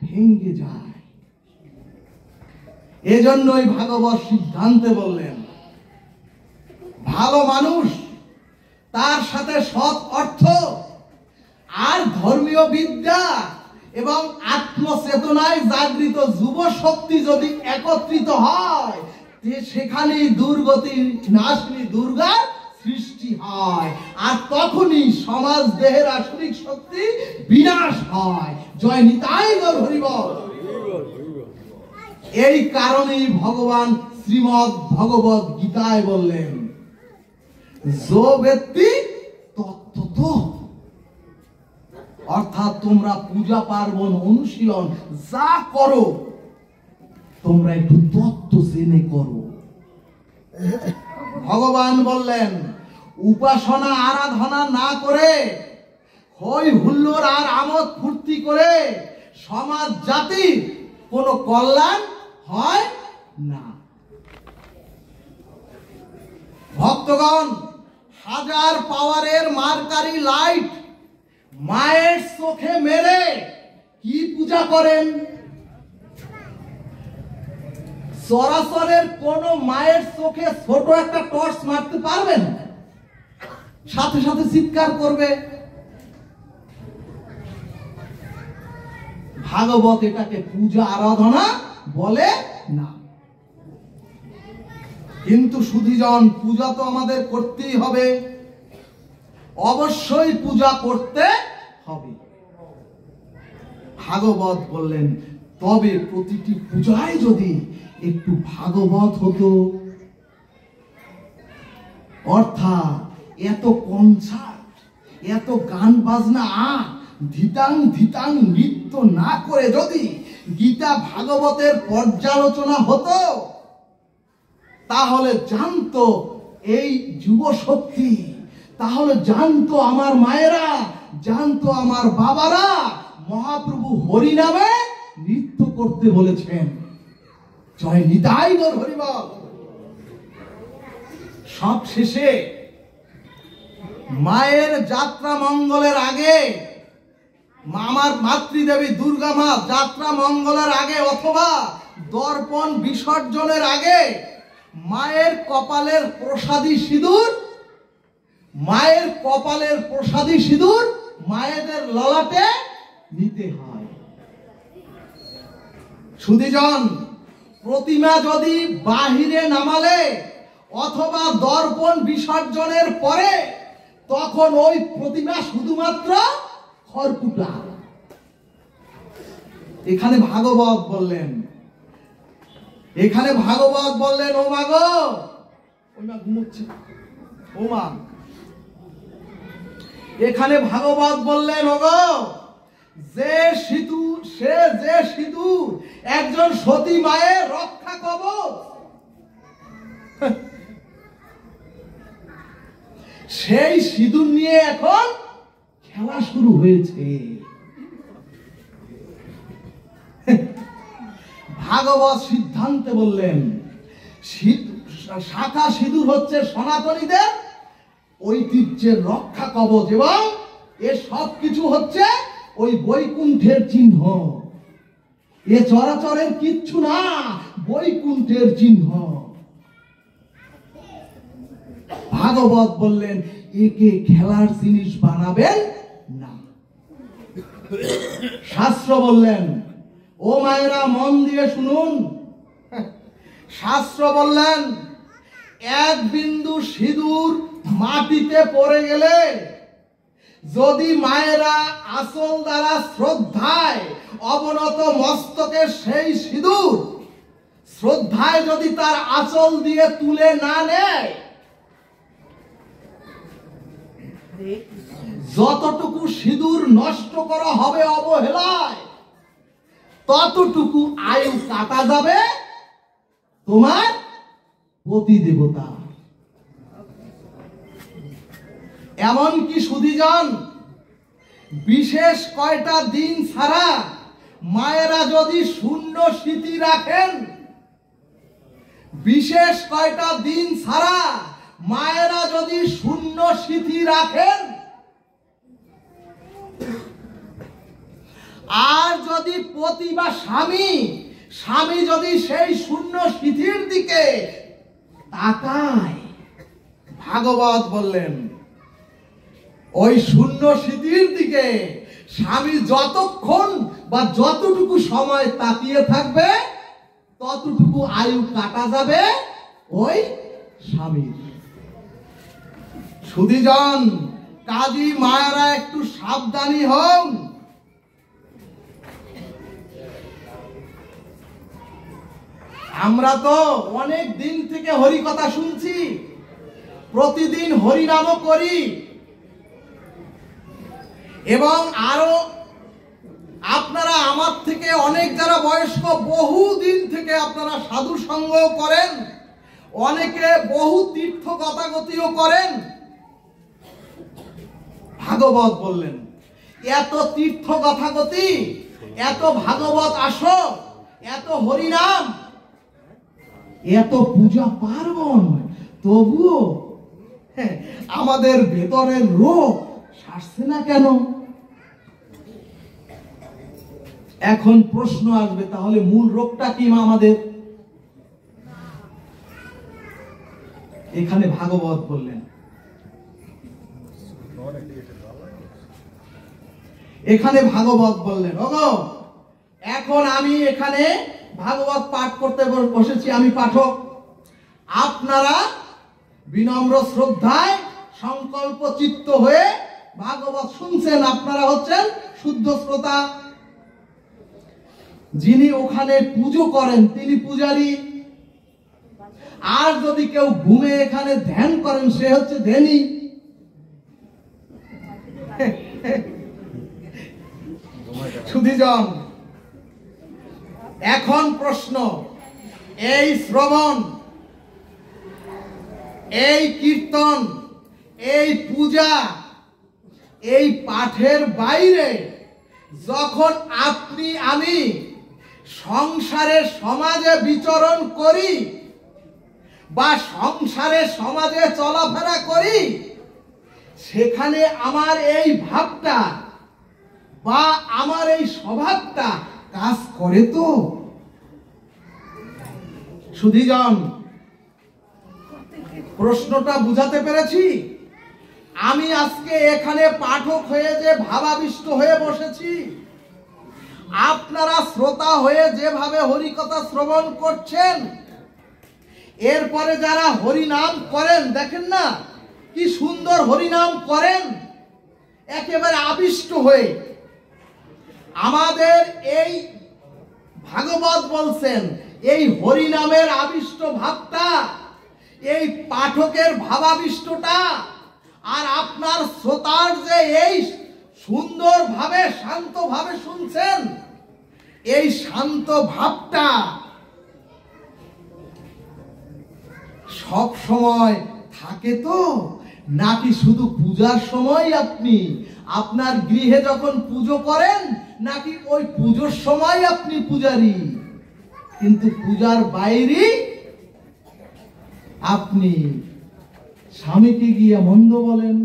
ভেঙে যায়। এজন্যই ভাগবত সিদ্ধান্তে বললেন ভালো মানুষ, তার সাথে সৎ অর্থ আর ধর্মীয় বিদ্যা, এবং আত্মচেতনায় জাগৃত যুব শক্তি যদি একত্রিত হয়, সেখানেই দুর্গতি নাশিনী দুর্গার সৃষ্টি হয়, আর তখনই সমাজ দেহের আসরিক শক্তি বিনাশ হয়। জয় নিতাই গৌর হরি বল। এই কারণেই ভগবান শ্রীমদ্ ভগবত গীতায় বললেন, যো ব্যক্তি তত্ত্বত, অর্থাৎ তোমরা পূজা পার্বণ অনুশীলন যা করো তোমরা একটু তত্ত্ব জেনে করো। ভগবান বললেন, উপাসনা আরাধনা না করে, হই হুল্লোড় আর আমোদ ফুর্তি করে সমাজ জাতির কোনো কল্যাণ হয় না। ভক্তগণ, হাজার পাওয়ারের মার্কারি লাইট মায়ের চোখে মেরে কি পূজা করেন? সরাসরের কোন মায়ের চোখে ছোট একটা টর্চ মারতে পারবেন? সাথে সাথে চিৎকার করবে। ভাগবত এটাকে পূজা আরাধনা বলে না। কিন্তু সুধীজন, পূজা তো আমাদের করতেই হবে, অবশ্যই পূজা করতে হবে। ভাগবত বললেন, তবে প্রতিটি পূজায় যদি একটু ভাগবত হতো, অর্থাৎ এত কনসার্ট, এত গান বাজনা, ধিতাং ধিতাং নৃত্য না করে যদি গীতা ভাগবতের পর্যালোচনা হতো, তাহলে জানতো এই যুব শক্তি, তাহলে জানতো আমার মায়েরা, জানতো আমার বাবারা মহাপ্রভু হরি নামে নৃত্য করতে বলেছেন। জয় নিতাই গৌর হরি বল। সব শেষে মায়ের যাত্রা মঙ্গলের আগে, আমার মাতৃদেবী দুর্গা মা যাত্রা মঙ্গলের আগে অথবা দর্পণ বিসর্জনের আগে মায়ের কপালের প্রসাদী সিঁদুর, মায়ের কপালের প্রসাদী সিঁদুর মায়েদের ললাটে নিতে হয়। সুধীজন, প্রতিমা যদি বাহিরে নামালে অথবা দর্পণ বিসর্জনের পরে, তখন ওই প্রতিমা শুধুমাত্র খড়কুটা। এখানে ভাগবত বললেন, এখানে ভাগবত বললেন, ও মা গো, ওই মা ঘুমোচ্ছে, ও মা, এখানে ভাগবত বললেন, ও গো, যে সিঁদুর, সে যে সিঁদুর একজন সতী মায়ের রক্ষা কবচ, সেই সিঁদুর নিয়ে এখন খেলা শুরু হয়েছে। ভাগবত সিদ্ধান্তে বললেন, শাখা সিঁদুর হচ্ছে সনাতনীদের ঐতিহ্যের রক্ষা কবচ, এবং এ সব কিছু হচ্ছে ওই বৈকুণ্ঠের চিহ্ন। এ চরাচরের কিচ্ছু না, বৈকুণ্ঠের চিহ্ন। ভাগবত বললেন, একে খেলার জিনিস বানাবেন না। শাস্ত্র বললেন, ও মায়েরা মন দিয়ে শুনুন, শাস্ত্র বললেন, এক বিন্দু সিঁদুর মাটিতে পড়ে গেলে যদি মায়েরা আঁচল দ্বারা শ্রদ্ধায় অবনত মস্তকে সেই সিঁদুর শ্রদ্ধায় যদি তার আঁচল দিয়ে তুলে না নেয়, যতটুকু সিঁদুর নষ্ট করা হবে অবহেলায়, ততটুকু আয়ু কাটা যাবে তোমার পতি দেবতা। এমনকি সুধীজন, বিশেষ কয়টা দিন ছাড়া মায়েরা যদি শূন্য স্মৃতি রাখেন, বিশেষ কয়টা দিন ছাড়া মায়েরা যদি শূন্য স্মৃতি রাখেন, আর যদি পতি বা স্বামী যদি সেই শূন্য স্মৃতির দিকে তাকায়, ভাগবত বললেন ওই শূন্য স্মৃতির দিকে স্বামী যতক্ষণ বা যতটুকু সময় তাকিয়ে থাকবে ততটুকু আয়ু কাটা যাবে ওই স্বামীর। সুধীজন, কাজী মায়েরা একটু সাবধানী হন। আমরা তো অনেক দিন থেকে হরি কথা শুনছি, প্রতিদিন হরি নামও করি, এবং আরো আপনারা আমার থেকে অনেক যারা বয়স্ক বহু দিন থেকে আপনারা সাধু সঙ্গ করেন, অনেকে বহু তীর্থ গতাগতিও করেন। ভাগবত বললেন, এত তীর্থ গতাগতি, এত ভাগবত আসো, এত হরিনাম, এত পূজা পার্বণ, তবুও আমাদের ভেতরের রোগ সারছে না কেন? এখন প্রশ্ন আসবে, তাহলে মূল রোগটা কি আমাদের? এখানে ভাগবত বললেন, এখানে ভাগবত বললেন, ওগো এখন আমি এখানে ভাগবত পাঠ করতে বসেছি, আমি পাঠক, আপনারা বিনম্র শ্রদ্ধায় সংকল্প চিত্ত হয়ে ভাগবত শুনছেন, আপনারা হচ্ছেন শুদ্ধ শ্রোতা। যিনি ওখানে পুজো করেন তিনি পূজারী, আর যদি কেউ ঘুমে এখানে ধ্যান করেন সে হচ্ছে ধ্যানী। সুধীজন, এখন প্রশ্ন, এই শ্রবণ, এই কীর্তন, এই পূজা, এই পাঠের বাইরে যখন আপনি আমি সংসারের সমাজে বিচরণ করি বা সংসারের সমাজে চলাফেরা করি, সেখানে আমার এই ভাবটা বা আমার এই স্বভাবটা কাজ করে তো? সুধীজন, প্রশ্নটা বুঝাতে পেরেছি? আমি আজকে এখানে পাঠক হয়ে যে ভাবাবিষ্ট হয়ে বসেছি, আপনারা শ্রোতা হয়ে যেভাবে হরিকথা শ্রবণ করছেন, এরপরে যারা হরিনাম করেন, দেখেন না কি সুন্দর হরিনাম করেন, একেবারে আবিষ্ট হয়ে। আমাদের এই ভাগবত বলছেন, এই হরিনামের আবিষ্ট ভাবটা, এই পাঠকের ভাবাবিষ্টটা, আর আপনার শ্রোতার যে এই সুন্দর ভাবে শান্ত ভাবে শুনছেন, এই শান্ত ভাবটা সব সময় থাকে তো, নাকি শুধু পূজার সময় আপনি আপনার গৃহে যখন পুজো করেন, নাকি ওই পুজোর সময় আপনি পূজারী, কিন্তু পূজার বাইরে আপনি স্বামীকে গিয়ে মন্দ বলেন,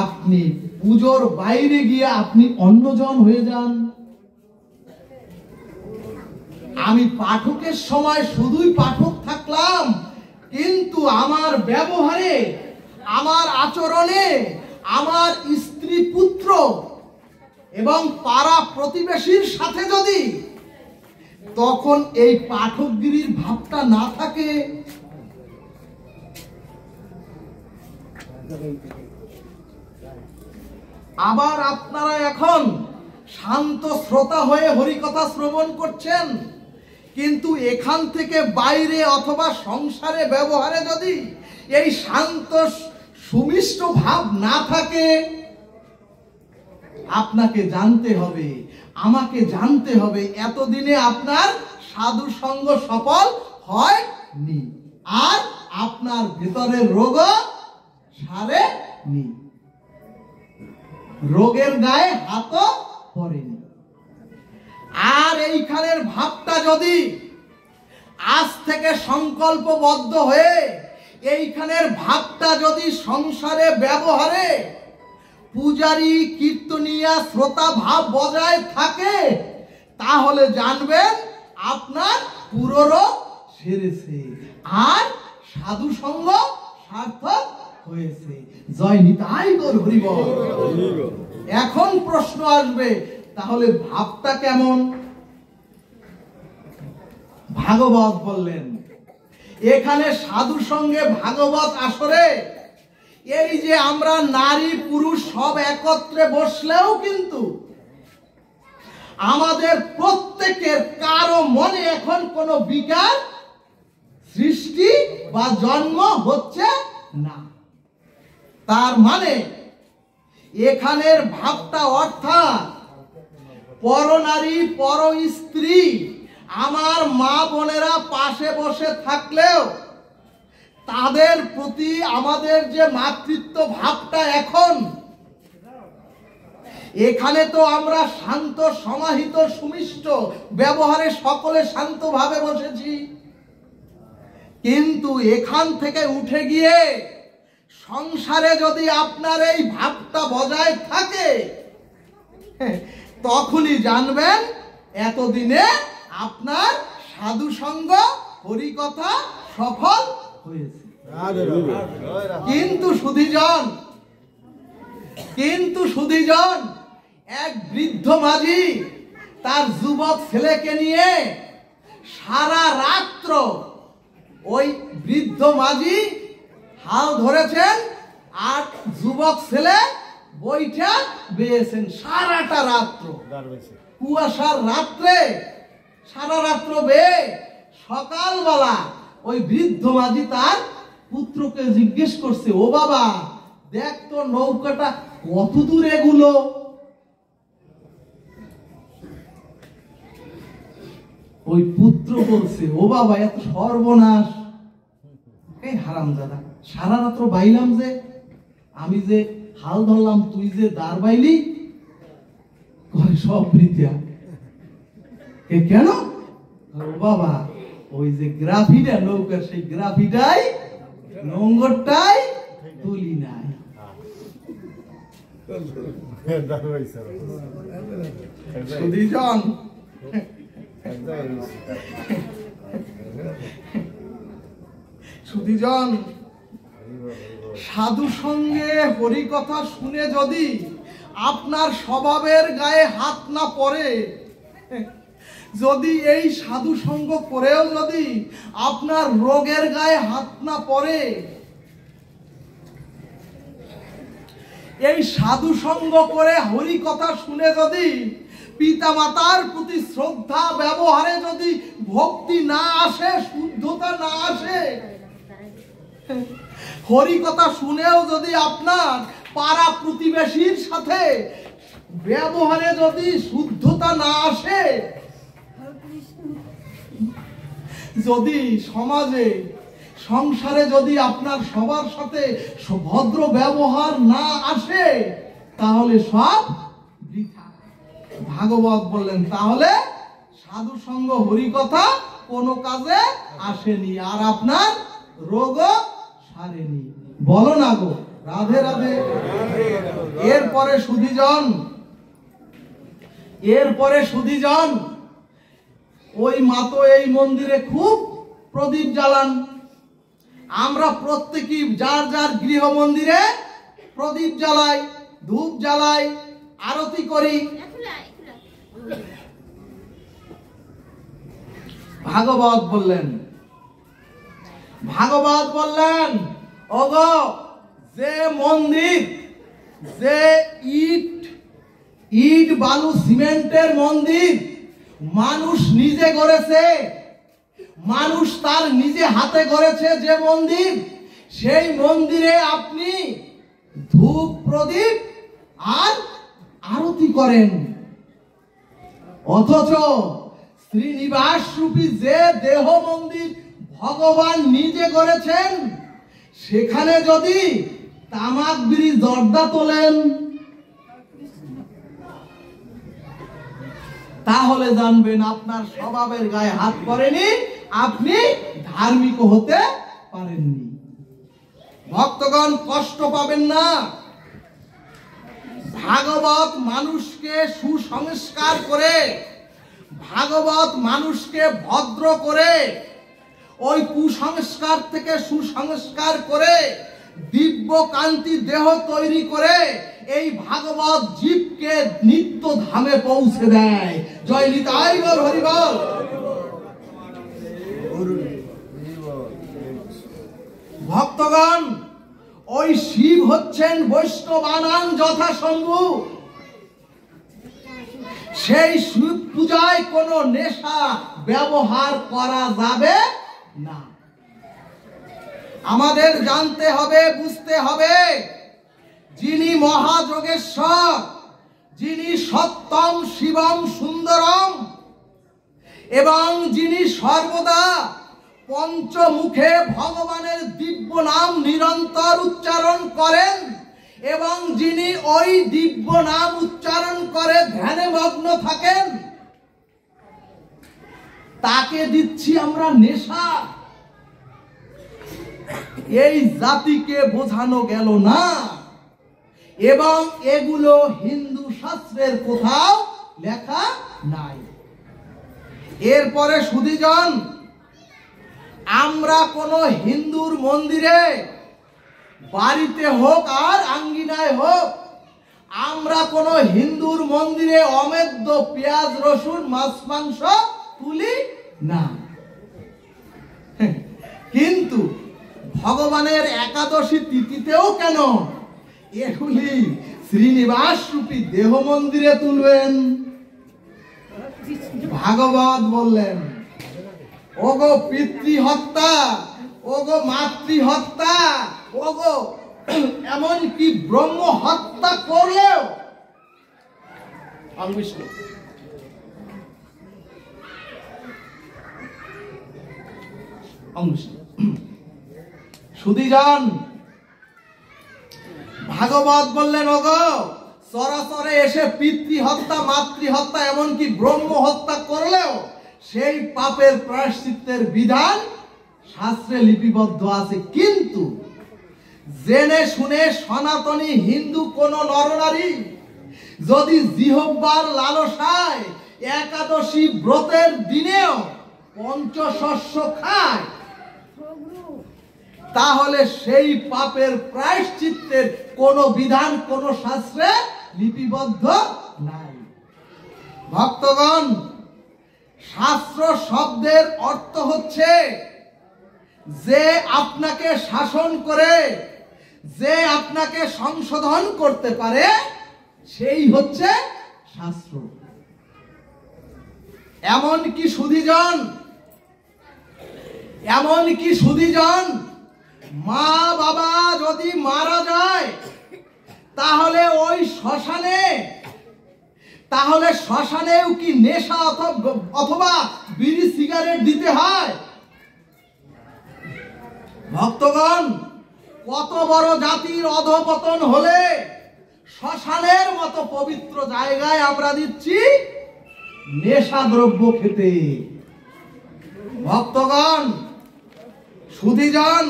আপনি পুজোর বাইরে গিয়ে আপনি অন্যজন হয়ে যান। আমি পাঠকের সময় শুধুই পাঠক থাকলাম, কিন্তু আমার ব্যবহারে, আমার আচরণে, আমার স্ত্রী পুত্র এবং পাড়া প্রতিবেশীর সাথে যদি তখন এই পাঠকগিরির ভাবটা না থাকে, আবার আপনারা এখন শান্ত শ্রোতা হয়ে হরিকথা শ্রবণ করছেন, কিন্তু এখান থেকে বাইরে অথবা সংসারে ব্যবহারে যদি এই শান্ত সুমিষ্ট ভাব না থাকে, আপনাকে জানতে হবে, আমাকে জানতে হবে, এতদিনে আপনার সাধু সঙ্গ সফল হয়নি, আর আপনার ভিতরের রোগ সারেনি, রোগের গায়ে হাতও পড়েনি। আর এইখানের ভাবটা যদি আজ থেকে সংকল্পবদ্ধ হয়ে এইখানের ভাবটা যদি সংসারে ব্যবহারে পূজারী কীর্তনিয়া শ্রোতা ভাব বজায় থাকে, তাহলে জানবেন আপনার পুরো রোগ সেরেছে, আর সাধু সঙ্গ সার্থক হয়েছে। জয় নিতাই গৌর হরি বল। এখন প্রশ্ন আসবে, তাহলে ভাবটা কেমন? ভাগবত বললেন এখানে সাধু সঙ্গে ভাগবত আসরে এই যে আমরা নারী পুরুষ সব একত্রে বসলেও কিন্তু আমাদের প্রত্যেকের কারো মনে এখন কোনো বিকার সৃষ্টি বা জন্ম হচ্ছে না। তার মানে এখানের ভাবটা অর্থাৎ পরনারী পর স্ত্রী আমার মা বোনেরা পাশে বসে থাকলেও তাদের প্রতি আমাদের যে মাতৃত্ব ভাবটা এখন, এখানে তো আমরা শান্ত সমাহিত সুমিষ্ট ব্যবহারে সকলে শান্তভাবে বসেছি, কিন্তু এখান থেকে উঠে গিয়ে সংসারে যদি আপনার এই ভাবটা বজায় থাকে তখনই জানবেন এতদিনে আপনার সাধু সঙ্গ হরিকথা সফল হয়েছে। কিন্তু সুধীজন এক বৃদ্ধ মাঝি তার যুবক ছেলেকে নিয়ে সারা রাত্র ওই বৃদ্ধ মাঝি হাল ধরেছেন আর যুবক ছেলে বৈঠা বেয়েছেন সারাটা রাত্র, কুয়াশার রাত্রে সারা রাত্র বেয়ে সকালবেলা ওই বৃদ্ধ মাঝি তার পুত্রকে জিজ্ঞেস করছে, ও বাবা দেখ তো নৌকাটা কত দূর এগুলো? ওই পুত্র বলছে, ও বাবা এত সর্বনাশ, এই হারামজাদা সারা রাত্র বাইলাম যে, আমি যে হাল ধরলাম তুই যে দাঁড় বাইলি, সব বৃথা। কেন? ও বাবা ওই যে গ্রাফিটা নৌকার সেই গ্রাফিটাই নোংরটাই তুলি নাই। সুধীজন সুধীজন সাধু সঙ্গে হরি কথা শুনে যদি আপনার স্বভাবের গায়ে হাত না পড়ে, যদি এই সাধু সঙ্গ করেও যদি আপনার রোগের গায়ে হাত না পড়ে, এই সাধু সঙ্গ করে হরি কথা শুনে যদি পিতা মাতার প্রতি শ্রদ্ধা ব্যবহারে যদি ভক্তি না আসে, শুদ্ধতা না আসে, হরি কথা শুনেও যদি আপনার পাড়া প্রতিবেশীর সাথে ব্যবহারে যদি শুদ্ধতা না আসে, যদি সমাজে সংসারে যদি আপনার সবার সাথে ভদ্র ব্যবহার না আসে, তাহলে সব বৃথা। ভাগবত বললেন তাহলে সাধু সঙ্গ হরি কথা কোনো কাজে আসেনি, আর আপনার রোগও সারেনি। বলো না গো রাধে রাধে। এরপরে সুধীজন ওই মাতো এই মন্দিরে খুব প্রদীপ জ্বালান। আমরা প্রত্যেকই যার যার গৃহ মন্দিরে প্রদীপ জ্বালাই, ধূপ জ্বালাই, আরতি করি। ভাগবত বললেন ওগো যে মন্দির, যে ইট বালু সিমেন্টের মন্দির মানুষ নিজে গড়েছে, মানুষ তার নিজে হাতে গড়েছে যে মন্দির, সেই মন্দিরে আপনি ধূপ প্রদীপ আর আরতি করেন, অথচ শ্রীনিবাস রূপী যে দেহ মন্দির ভগবান নিজে করেছেন, সেখানে যদি তামাক বিড়ি জর্দা তোলেন, তাহলে জানবেন আপনার স্বভাবের গায়ে হাত পড়েনি, আপনি ধার্মিক হতে পারেননি। ভক্তগণ কষ্ট পাবেন না। ভাগবত মানুষকে সুসংস্কার করে, ভাগবত মানুষকে ভদ্র করে, ওই কুসংস্কার থেকে সুসংস্কার করে দিব্য কান্তি দেহ তৈরি করে এই ভাগবত জীবকে নিত্য ধামে পৌঁছে দেয়। জয় নিতাই গৌর হরি বল। ভক্তগণ, ওই শিব হচ্ছেন বৈষ্ণবানাং যথাসম্ভু। সেই শিব পূজায় কোনো নেশা ব্যবহার করা যাবে না। আমাদের জানতে হবে, বুঝতে হবে, যিনি মহাযোগেশ্বর, যিনি সত্যম শিবম সুন্দরম, এবং যিনি সর্বদা পঞ্চমুখে ভগবানের দিব্য নাম নিরন্তর উচ্চারণ করেন, এবং যিনি ওই দিব্য নাম উচ্চারণ করে ধ্যানে মগ্ন থাকেন, তাকে দিচ্ছি আমরা নেশা। এই জাতিকে বোঝানো গেল না, এবং এগুলো হিন্দু শাস্ত্রের কোথাও লেখা নাই। এরপরে সুধীজন, আমরা কোন হিন্দুর মন্দিরে, বাড়িতে হোক আর আঙ্গিনায় হোক, আমরা কোন হিন্দুর মন্দিরে অমেদ্য পেঁয়াজ রসুন মাছ মাংস তুলি না। কিন্তু ভগবানের একাদশী তিথিতেও কেন এগুলি শ্রীনিবাস রূপী দেহ মন্দিরে তুলবেন? ভাগবত বললেন, ওগো পিতৃহত্যা, ওগো মাতৃহত্যা, ওগো এমনকি ব্রহ্ম হত্যা করলেও সুধীজন, ভাগবত বললেন, ওগো সরাসরি এসে পিতৃহত্যা, মাতৃহত্যা, এমনকি ব্রহ্ম হত্যা করলেও সেই পাপের প্রায়শ্চিত্তের বিধান শাস্ত্রে লিপিবদ্ধ আছে। কিন্তু জেনে শুনে সনাতনী হিন্দু কোন নরনারী যদি জিহ্বার লালসায় একাদশী ব্রতের দিনেও পঞ্চশস্য খায়, তাহলে সেই পাপের প্রায়শ্চিত্তের কোন বিধান কোন শাস্ত্রে লিপিবদ্ধ নাই। ভক্তগণ, শাস্ত্র শব্দের অর্থ হচ্ছে যে আপনাকে শাসন করে, যে আপনাকে সংশোধন করতে পারে, সেই হচ্ছে শাস্ত্র। এমনকি সুধীজন, মা বাবা যদি মারা যায়, তাহলে ওই শ্মশানেও কি নেশা অথবা বিড়ি সিগারেট দিতে হয়? ভক্তগণ, কত বড় জাতির অধঃপতন হলে শ্মশানের মতো পবিত্র জায়গায় আমরা দিচ্ছি নেশা দ্রব্য খেতে। ভক্তগণ, সুধীজন,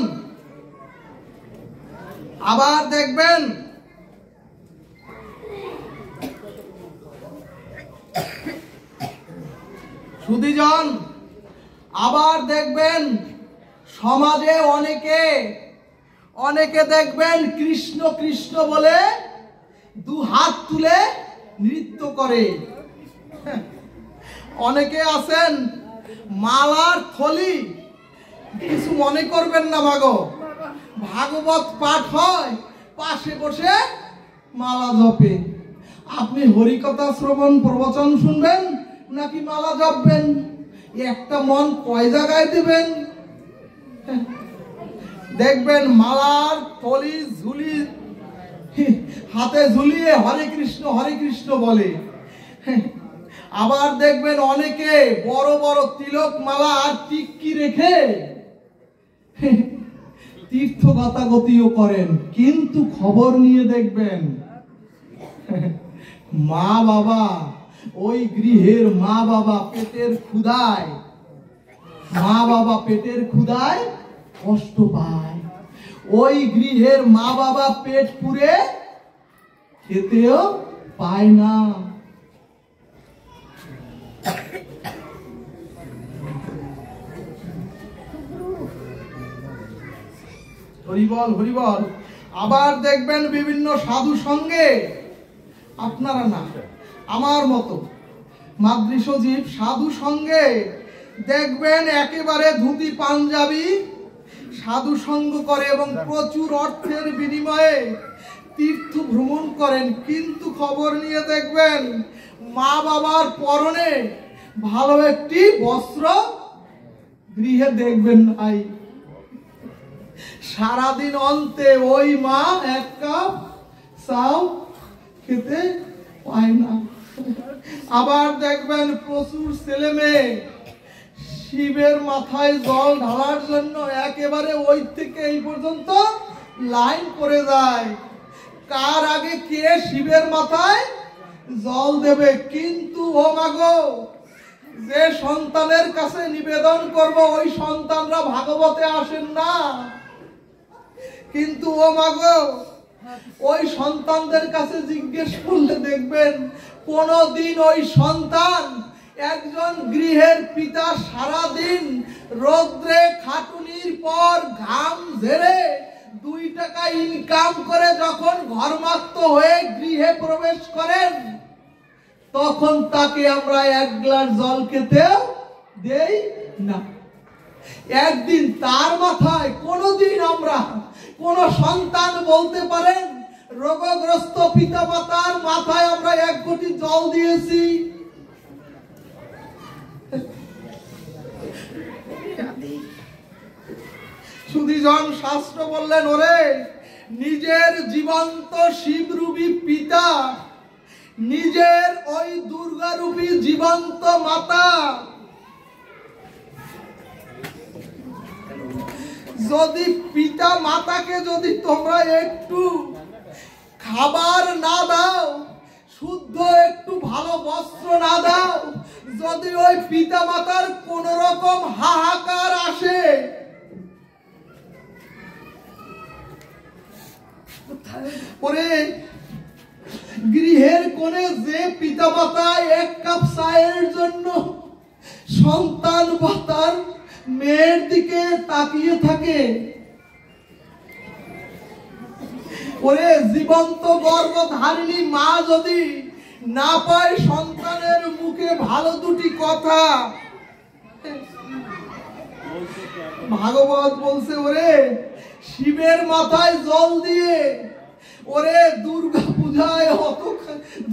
আবার দেখবেন সমাজে অনেকে দেখবেন কৃষ্ণ কৃষ্ণ বলে দু হাত তুলে নৃত্য করে। অনেকে আছেন মালার থলি, কিছু মনে করবেন না মাগো, ভাগবত পাঠ হয়, পাশে বসে মালা জপে। আপনি হরিকথা শ্রবণ প্রবচন শুনবেন নাকি মালা জপবেন? একটা মন কয় জায়গায় দেবেন? দেখবেন মালার থলি ঝুলি হাতে ঝুলিয়ে হরে কৃষ্ণ বলে। আবার দেখবেন অনেকে বড় বড় তিলক মালা আর টিক্কি রেখে তীর্থ গতাগতিও করেন। কিন্তু খবর নিয়ে দেখবেন মা বাবা, ওই গৃহের মা বাবা পেটের ক্ষুধায় কষ্ট পায়। ওই গৃহের মা বাবা পেট পুরে খেতেও পায় না। হরিবল হরিবল। আবার দেখবেন বিভিন্ন সাধু সঙ্গে, আপনারা না আমার মতো মাতৃসজীব সাধু সঙ্গে দেখবেন একেবারে ধুতি পাঞ্জাবি সাধু সঙ্গ করে এবং প্রচুর অর্থের বিনিময়ে তীর্থ ভ্রমণ করেন, কিন্তু খবর নিয়ে দেখবেন মা বাবার পরনে ভালো একটি বস্ত্র গৃহে দেখবেন নাই। সারাদিন অন্তে ওই মা এক কাপ চাও খেতে পায় না। আবার দেখবেন প্রচুর ছেলে মেয়ে শিবের মাথায় জল ঢালার জন্য একেবারে ওই থেকে এই পর্যন্ত লাইন করে যায়, কার আগে কে শিবের মাথায় জল দেবে। কিন্তু ও মাগো, যে সন্তানের কাছে নিবেদন করব ওই সন্তানরা ভাগবতে আসেন না, কিন্তু ও মাগো ওই সন্তানদের কাছে জিজ্ঞেস করলে দেখবেন কোনদিন ওই সন্তান একজন গৃহের পিতা সারাদিন রৌদ্রে খাটুনির পর ঘাম ঝেড়ে 2 টাকা ইনকাম করে যখন ঘরমাক্ত হয়ে গৃহে প্রবেশ করেন, তখন তাকে আমরা 1 গ্লাস জল খেতে দেই না। একদিন তার মাথায় কোনদিন আমরা কোন সন্তান বলতে পারেন রোগগ্রস্ত পিতা মাতার মাথায় আমরা 1 ঘটি জল দিয়েছি? সুধীজন শাস্ত্র বললেন, ওরে নিজের জীবন্ত শিবরূপী পিতা, নিজের ওই দুর্গারূপী জীবন্ত মাতা যদি পিতা মাতাকে যদি তোমরা একটু খাবার না দাও, শুদ্ধ একটু ভালো বস্ত্র না দাও, যদি ওই পিতা মাতার কোন রকম হাহাকার আসে, ওরে গৃহের কোণে যে পিতা মাতা 1 কাপ চায়ের জন্য সন্তান বা তার মেয়ের দিকে তাকিয়ে থাকে, ওরে জীবন্ত গর্ভধারিণী মা যদি না পায় সন্তানের মুখে ভালো 2টি কথা, ভাগবত বলছে ওরে শিবের মাথায় জল দিয়ে ওরে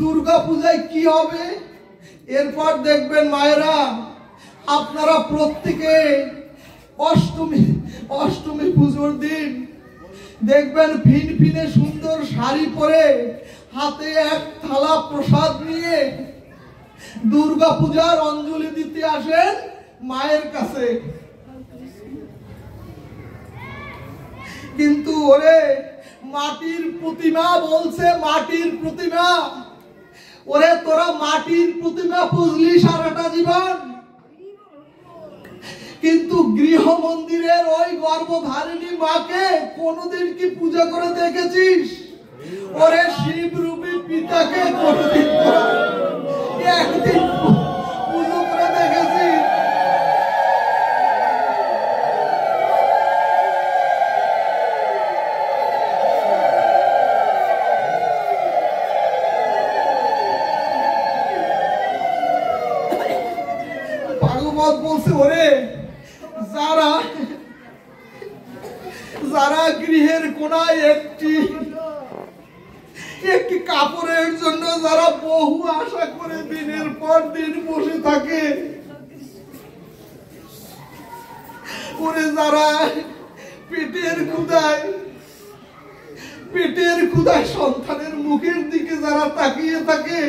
দুর্গা পূজায় কি হবে? এরপর দেখবেন মায়েরা, আপনারা প্রত্যেকে অষ্টমী পুজোর দিন দেখবেন ফিনফিনে সুন্দর শাড়ি পরে হাতে 1 থালা প্রসাদ নিয়ে দুর্গা পূজার অঞ্জলি দিতে আসেন মায়ের কাছে। কিন্তু ওরে মাটির প্রতিমা বলছে, মাটির প্রতিমা, ওরে তোরা মাটির প্রতিমা পুজলি সারাটা জীবন, কিন্তু গৃহ মন্দিরের ওই গর্ভধারিণী মাকে কোনদিন কি পূজা করে দেখেছিস? ওরে শিবরূপী পিতাকে কোনদিন একদিন পুজো করে দেখেছিস? ভাগবত বলছে ওরে যারা গৃহের কোনায় একটি কাপড়ের জন্য যারা বহু আশা করে দিনের পর দিন বসে থাকে, ওরে যারা পেটের ক্ষুধায় সন্তানের মুখের দিকে যারা তাকিয়ে থাকে,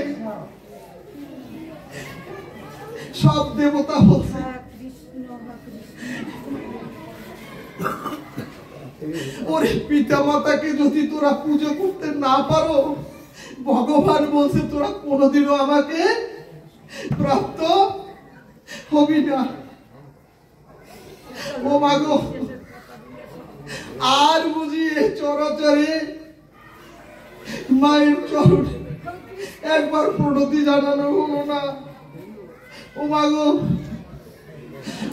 সব দেবতা বলছে ওরে পিতা মাতাকে যদি তোরা পুজো করতে না পারো, ভগবান বলছে তোরা কোনোদিনও আমাকে প্রাপ্ত হবি না। ও মাগো, আর বুঝি চরাচরে মায়ের চরণে একবার প্রণতি জানানো হলো না? ও মাগো,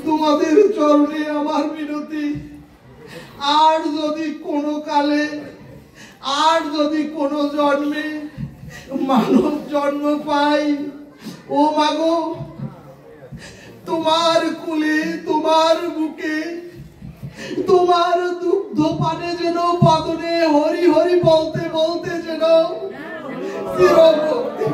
তোমাদের চরণে আমার মিনতি, আর যদি কোনো কালে, আর যদি কোনো জন্মে মানব জন্ম পাই, ও মাগো, তোমার কোলে, তোমার বুকে, তোমার দুগ্ধ পানে যেন বদনে হরি হরি বলতে বলতে যেন চিরমুক্তি।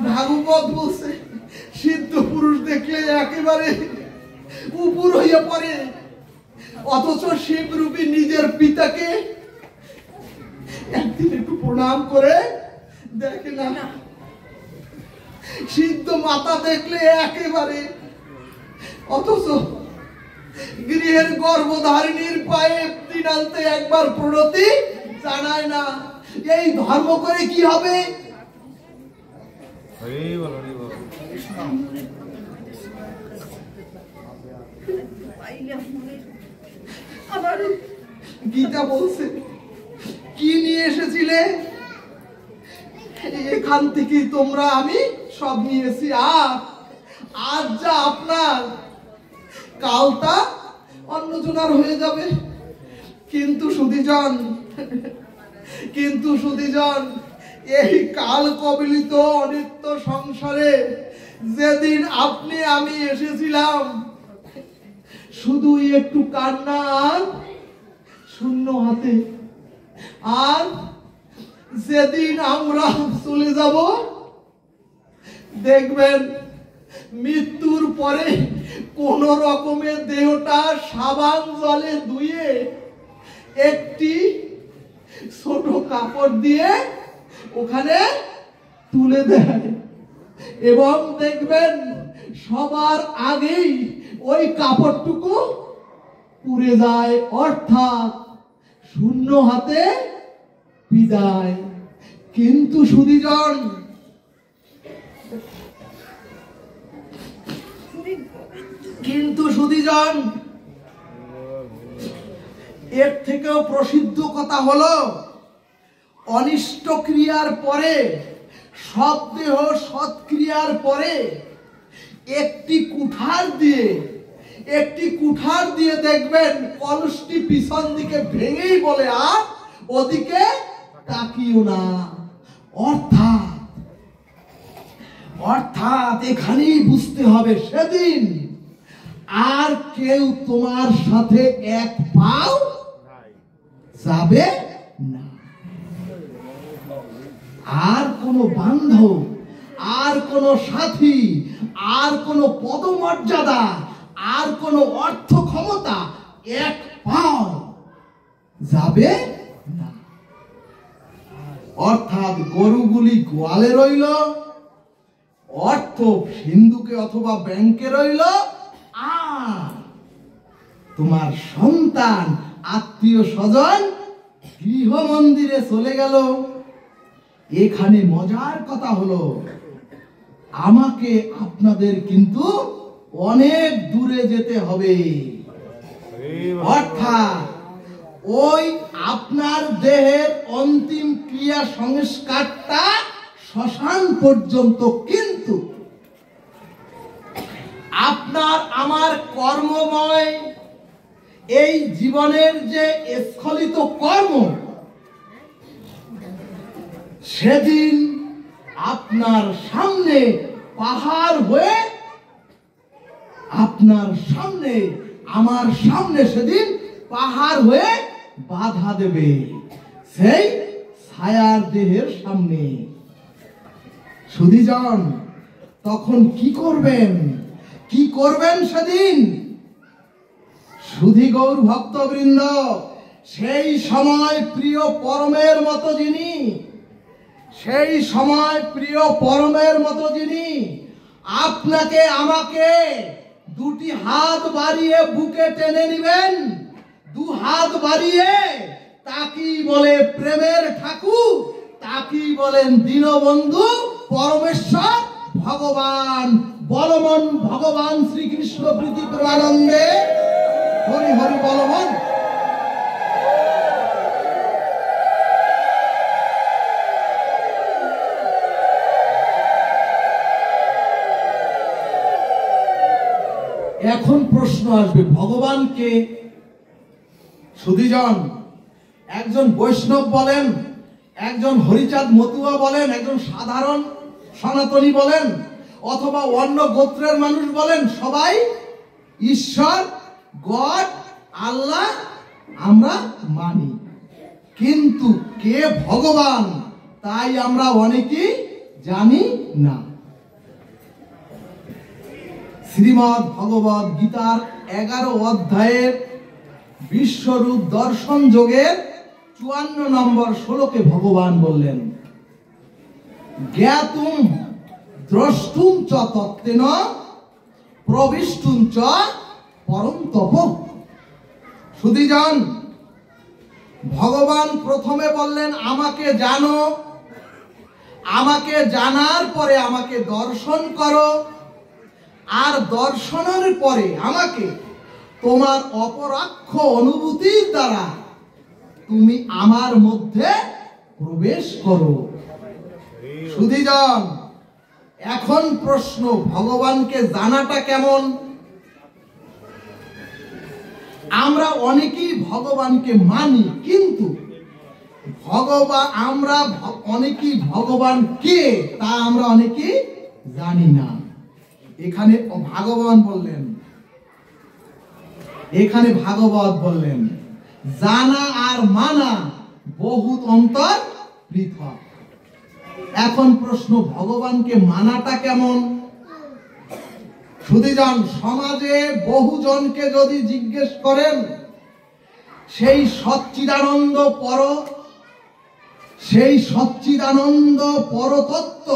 ভাগবত বলছে সিদ্ধ পুরুষ দেখলে একেবারে উপর হইয়া পড়ে, অথচ শিবরূপী নিজের পিতাকে একদিন একটু প্রণাম করে দেখে না। সিদ্ধ মাতা দেখলে একেবারে, অথচ গৃহের গর্ভধারিণীর পায়ে দিনান্তে একবার প্রণতি জানায় না। এই ধর্ম করে কি হবে? গীতা বলছে কি নিয়ে এসেছিলে, এখান থেকে তোমরা আমি সব নিয়েছি। আর যা আপনার কাল তা অন্যজনার হয়ে যাবে। কিন্তু সুধীজন, এই কাল কবলিত অনিত্য সংসারে যেদিন আপনি আমি এসেছিলাম, শুধু একটু কান্না আর শূন্য হাতে। আর যেদিন আমরা চলে যাব, দেখবেন মৃত্যুর পরে কোন রকমের দেহটা সাবান জলে ধুয়ে একটি ছোট কাপড় দিয়ে ওখানে তুলে দেয়, এবং দেখবেন সবার আগেই ওই কাপড়টুকু পুড়ে যায়, অর্থাৎ শূন্য হাতে বিদায়। কিন্তু সুধীজন, এর থেকেও প্রসিদ্ধ কথা হলো, অনিষ্ট ক্রিয়ার পরে, সৎদেহ সৎক্রিয়ার পরে একটি কুঠার দিয়ে দেখবেন কলসটি পিছন দিকে ভেঙেই বলে আর ওদিকে তাকিও না। অর্থাৎ এখানেই বুঝতে হবে, সেদিন আর কেউ তোমার সাথে এক পাও যাবে না। আর কোনো বান্ধব, আর কোনো সাথী, আর কোনো পদমর্যাদা, আর কোনো অর্থ ক্ষমতা এক পাও যাবে না। অর্থাৎ গরুগুলি গোয়ালে রইল, অর্থ সিন্ধুকে অথবা ব্যাংকে রইল, আর তোমার সন্তান আত্মীয় স্বজন গৃহ মন্দিরে চলে গেল। এখানে মজার কথা হলো, আমাকে আপনাদের কিন্তু অনেক দূরে যেতে হবে। অর্থাৎ ওই আপনার দেহের অন্তিম ক্রিয়া সংস্কারটা শ্মশান পর্যন্ত, কিন্তু আপনার আমার কর্মময় এই জীবনের যে স্খলিত কর্ম, সেদিন আপনার সামনে পাহাড় হয়ে, আপনার সামনে আমার সামনে সেদিন পাহাড় হয়ে বাধা দেবে সেই ছায়ার দেহের সামনে। সুধীজন, তখন কি করবেন সেদিন? সুধী গৌর ভক্তবৃন্দ, সেই সময় প্রিয় পরমের মতো যিনি, সেই সময় প্রিয় পরমের মতো যিনি আপনাকে আমাকে দুটি হাত বাড়িয়ে বুকে টেনে নিবেন, দু হাত বাড়িয়ে তাকেই বলে প্রেমের ঠাকুর, তাকেই বলেন দীনবন্ধু পরমেশ্বর ভগবান বলমন ভগবান শ্রীকৃষ্ণ প্রীতি প্রেমানন্দে হরি হরি বল বল। এখন প্রশ্ন আসবে, ভগবান কে? সুধীজন, একজন বৈষ্ণব বলেন, একজন হরিচাঁদ মতুয়া বলেন, একজন সাধারণ সনাতনী বলেন, অথবা অন্য গোত্রের মানুষ বলেন, সবাই ঈশ্বর, গড, আল্লাহ আমরা মানি, কিন্তু কে ভগবান তাই আমরা অনেকেই জানি না। শ্রীমদ্ ভগবদ গীতার 11 অধ্যায়ের বিশ্বরূপ দর্শন যোগের 54 নম্বর শ্লোকে ভগবান বললেন, জ্ঞাতুম দ্রষ্টুম চ তত্ত্বেন প্রবিষ্টুম চ পরম তপ। সুধীজন, ভগবান প্রথমে বললেন আমাকে জানো, আমাকে জানার পরে আমাকে দর্শন করো, আর দর্শনের পরে আমাকে তোমার অপরাক্ষ অনুভূতির দ্বারা তুমি আমার মধ্যে প্রবেশ করো। সুধীজন, এখন প্রশ্ন, ভগবানকে জানাটা কেমন? আমরা অনেকেই ভগবানকে মানি, কিন্তু আমরা অনেকেই ভগবান কে তা আমরা অনেকেই জানি না। এখানে ভাগবত বললেন জানা আর মানা বহুত অন্তর পৃথক। এখন প্রশ্ন, ভগবানকে মানাটা কেমন? সুধীজন, সমাজে বহুজনকে যদি জিজ্ঞেস করেন সেই সচ্চিদানন্দ পরতত্ত্ব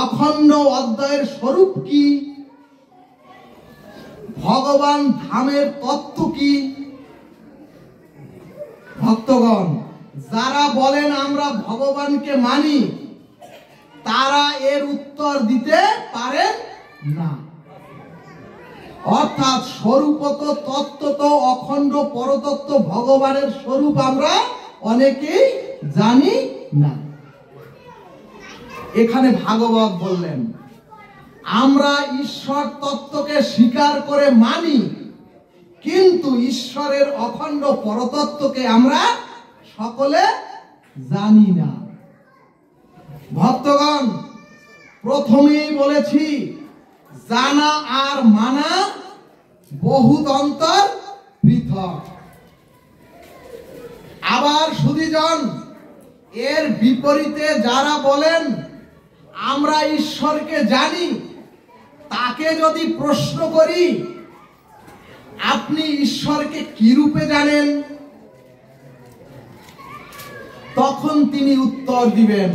অখণ্ড অদ্বয়ের স্বরূপ কি, ভগবান ধামের তত্ত্ব কি, ভক্তগণ যারা বলেন আমরা ভগবানকে মানি তারা এর উত্তর দিতে পারেন না। অর্থাৎ স্বরূপত তত্ত্বত অখণ্ড পরতত্ত্ব ভগবানের স্বরূপ আমরা অনেকেই জানি না। এখানে ভাগবত বললেন আমরা ঈশ্বর তত্ত্বকে স্বীকার করে মানি, কিন্তু ঈশ্বরের অখণ্ড পরতত্ত্বকে আমরা সকলে জানি না। ভক্তগণ, প্রথমেই বলেছি জানা আর মানা বহুত অন্তর পৃথক। আবার সুধীজন, এর বিপরীতে যারা বলেন আমরা ঈশ্বরকে জানি, তাকে যদি প্রশ্ন করি আপনি ঈশ্বরকে কি রূপে জানেন, তখন তিনি উত্তর দিবেন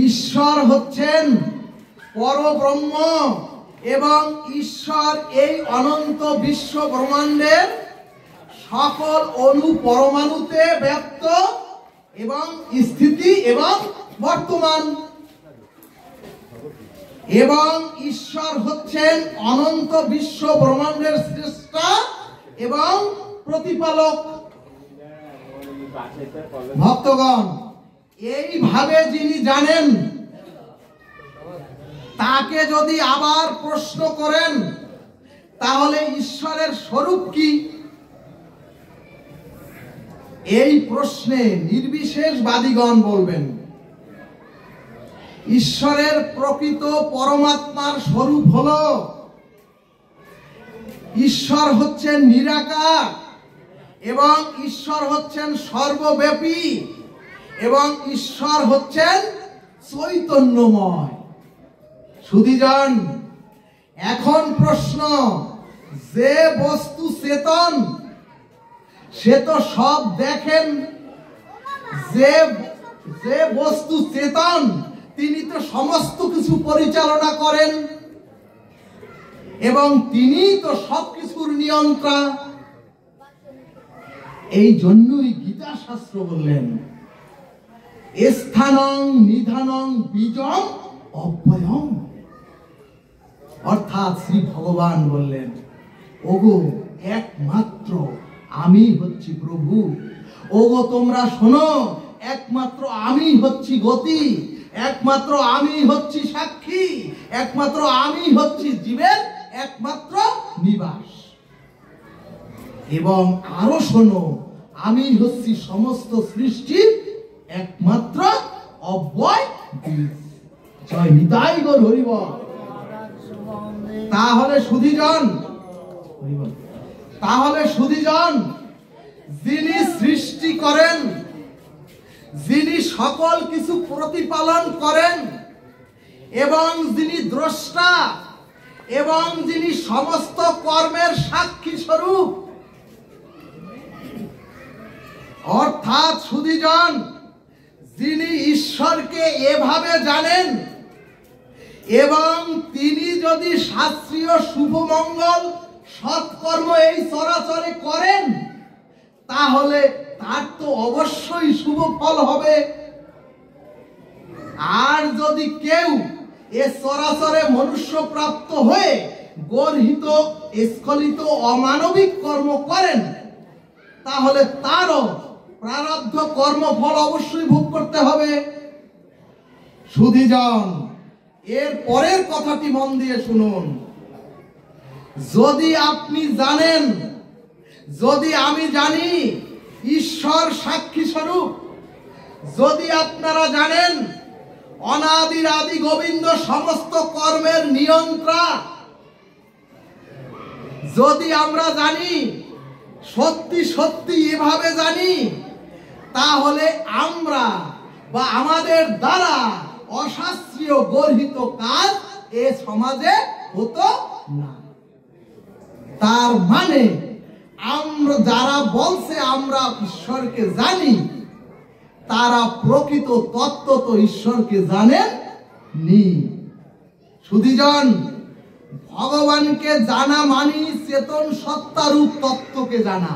ঈশ্বর হচ্ছেন পরব্রহ্ম এবং ঈশ্বর এই অনন্ত বিশ্ব ব্রহ্মাণ্ডের সকল অণু পরমাণুতে ব্যক্ত এবং স্থিতি এবং বর্তমান, এবং ঈশ্বর হচ্ছেন অনন্ত বিশ্ব ব্রহ্মাণ্ডের স্রষ্টা এবং প্রতিপালক। ভক্তগণ, এইভাবে যিনি জানেন তাকে যদি আবার প্রশ্ন করেন তাহলে ঈশ্বরের স্বরূপ কি, এই প্রশ্নে নির্বিশেষবাদীগণ বলবেন ঈশ্বরের প্রকৃত পরমাত্মার স্বরূপ হলো ঈশ্বর হচ্ছেন নিরাকার এবং ঈশ্বর হচ্ছেন সর্বব্যাপী এবং ঈশ্বর হচ্ছেন চৈতন্যময়। সুধীজন, এখন প্রশ্ন, যে বস্তু চেতন সে তো সব দেখেন, যে বস্তু চেতন তিনি তো সমস্ত কিছু পরিচালনা করেন এবং তিনি তো সবকিছুর নিয়ন্ত্রণ। এই জন্যই গীতা শাস্ত্র বললেন স্থানং নিধানং বীজং অব্যয়ম। অর্থাৎ শ্রী ভগবান বললেন ওগো একমাত্র আমি হচ্ছি প্রভু। ওগো তোমরা শোনো, একমাত্র আমি হচ্ছি গতি, একমাত্র আমি হচ্ছি সাক্ষী, একমাত্র আমি হচ্ছি জীবের একমাত্র নিবাস। এবং আরো শোনো, আমি হচ্ছি সমস্ত সৃষ্টির একমাত্র অব্যয় বীজ। জয় নিতাই গৌর হরিবল। তাহলে সুধীজন, যিনি সৃষ্টি করেন, যিনি সকল কিছু প্রতিপালন করেন, এবং যিনি দ্রষ্টা, এবং যিনি সমস্ত কর্মের সাক্ষী স্বরূপ, অর্থাৎ সুধীজন, যিনি ঈশ্বরকে এভাবে জানেন, এবং তিনি যদি শাস্ত্রীয় শুভমঙ্গল সৎকর্ম এই চরাচরে করেন, তাহলে তার তো অবশ্যই শুভ ফল হবে। আর যদি কেউ এ চরাচরে মনুষ্য প্রাপ্ত হয়ে গর্হিত স্খলিত অমানবিক কর্ম করেন, তাহলে তারও প্রারব্ধ কর্মফল অবশ্যই ভোগ করতে হবে। সুধীজন, এর পরের কথাটি মন দিয়ে শুনুন। যদি আপনি জানেন, যদি আমি জানি ঈশ্বর সাক্ষী স্বরূপ, যদি আপনারা জানেন অনাদির আদি গোবিন্দ সমস্ত কর্মের নিয়ন্ত্রা, যদি আমরা জানি, সত্যি সত্যি এভাবে জানি, তাহলে আমরা বা আমাদের দ্বারা অশাস্ত্রীয় গর্হিত কাজ এ সমাজে হতো না। তার মানে আমরা যারা বলছে আমরা ঈশ্বরকে জানি, তারা প্রকৃত তত্ত্ব তো ঈশ্বরকে জানেন নি। সুধীজন, ভগবানকে জানা মানি চেতন সত্তারূপ তত্ত্বকে জানা।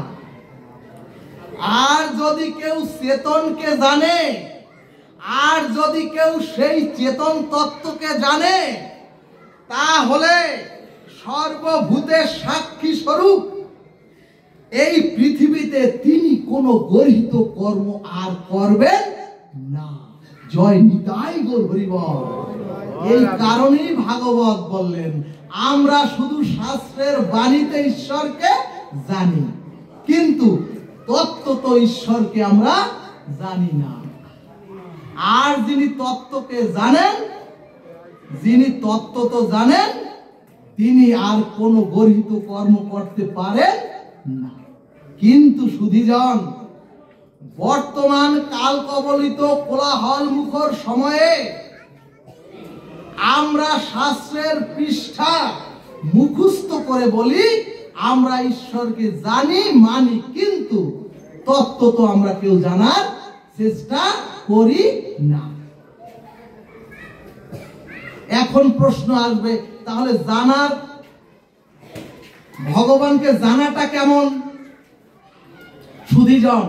আর যদি কেউ চেতনকে জানে, আর যদি কেউ সেই চেতন তত্ত্বকে জানে, তাহলে সর্বভূতের সাক্ষী স্বরূপ এই পৃথিবীতে তিনি কোনো গর্হিত কর্ম আর করবেন না। জয় নিতাই গৌর হরিবল। এই কারণেই ভাগবত বললেন, আমরা শুধু শাস্ত্রের বাণীতে ঈশ্বরকে জানি, কিন্তু তত্ত্ব তো ঈশ্বরকে আমরা জানি না। আর যিনি তত্ত্বকে জানেন, যিনি তত্ত্ব তো জানেন, তিনি আর কোনো গর্হিত কর্ম করতে পারেন না। কিন্তু সুধীজন, বর্তমান কাল কবলিত কোলাহল মুখর সময়ে আমরা শাস্ত্রের পৃষ্ঠা মুখস্থ করে বলি আমরা ঈশ্বরকে জানি মানি, কিন্তু তত্ত্ব তো আমরা কেউ জানার চেষ্টা করি না। এখন প্রশ্ন আসবে, তাহলে জানার, ভগবানকে জানাটা কেমন? সুধীজন,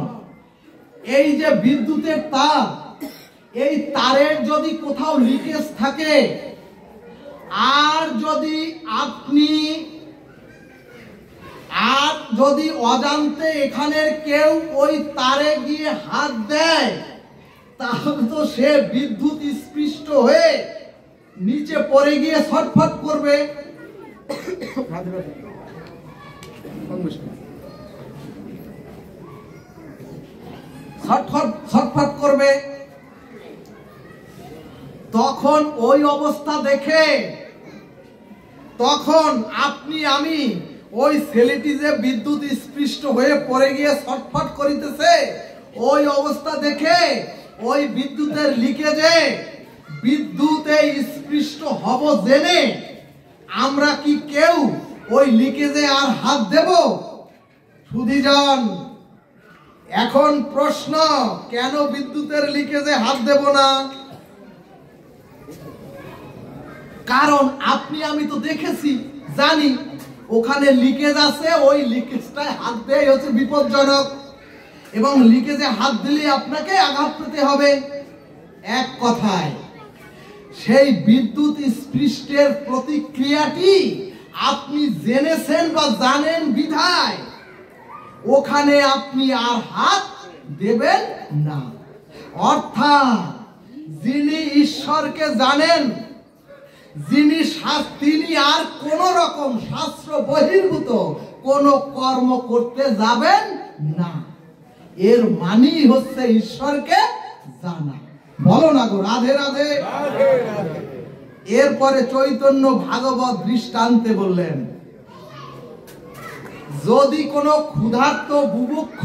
এই যে বিদ্যুতের তার, এই তারের যদি কোথাও লিকেজ থাকে, আর যদি আপনি যদি অজান্তে এখানের কেউ ওই তারে গিয়ে হাত দেয়, তাহলে তো সে বিদ্যুৎ স্পৃষ্ট হয়ে নিচে পড়ে গিয়ে ছটফট করবে। ছটফট করবে। তখন ওই অবস্থা দেখে, তখন আপনি আমি ওই ছেলেটি যে বিদ্যুৎ স্পৃষ্ট হয়ে পড়ে গিয়ে ছটফট করিতেছে, ওই অবস্থা দেখে ওই বিদ্যুতের লিকেজে বিদ্যুতে স্পৃষ্ট হব জেনে আমরা কি কেউ ওই লিকেজে আর হাত দেব? সুধীজন, এখন প্রশ্ন, কেন বিদ্যুতের লিকেজে হাত দেব না? কারণ আপনি আমি তো দেখেছি, জানি ওখানে লিকেজ আছে, ওই লিকেজটায় হাত দেয় হচ্ছে বিপজ্জনক, এবং লিকেজে হাত দিলে আপনাকে আঘাত পেতে হবে। এক কথায় সেই বিদ্যুৎ স্পৃষ্টের প্রতিক্রিয়াটি আপনি জেনেছেন বা জানেন বিধায় ওখানে আপনি আর হাত দেবেন না। অর্থাৎ যিনি ঈশ্বরকে জানেন, তিনি আর কোন রকম শাস্ত্র বহির্ভূত কোন কর্ম করতে যাবেন না। এর মানেই হচ্ছে ঈশ্বরকে জানা। বলো না গো রাধে রাধে। এরপরে চৈতন্য ভাগবত দৃষ্টান্তে বললেন, যদি কোনো ক্ষুধার্ত বুভুক্ষ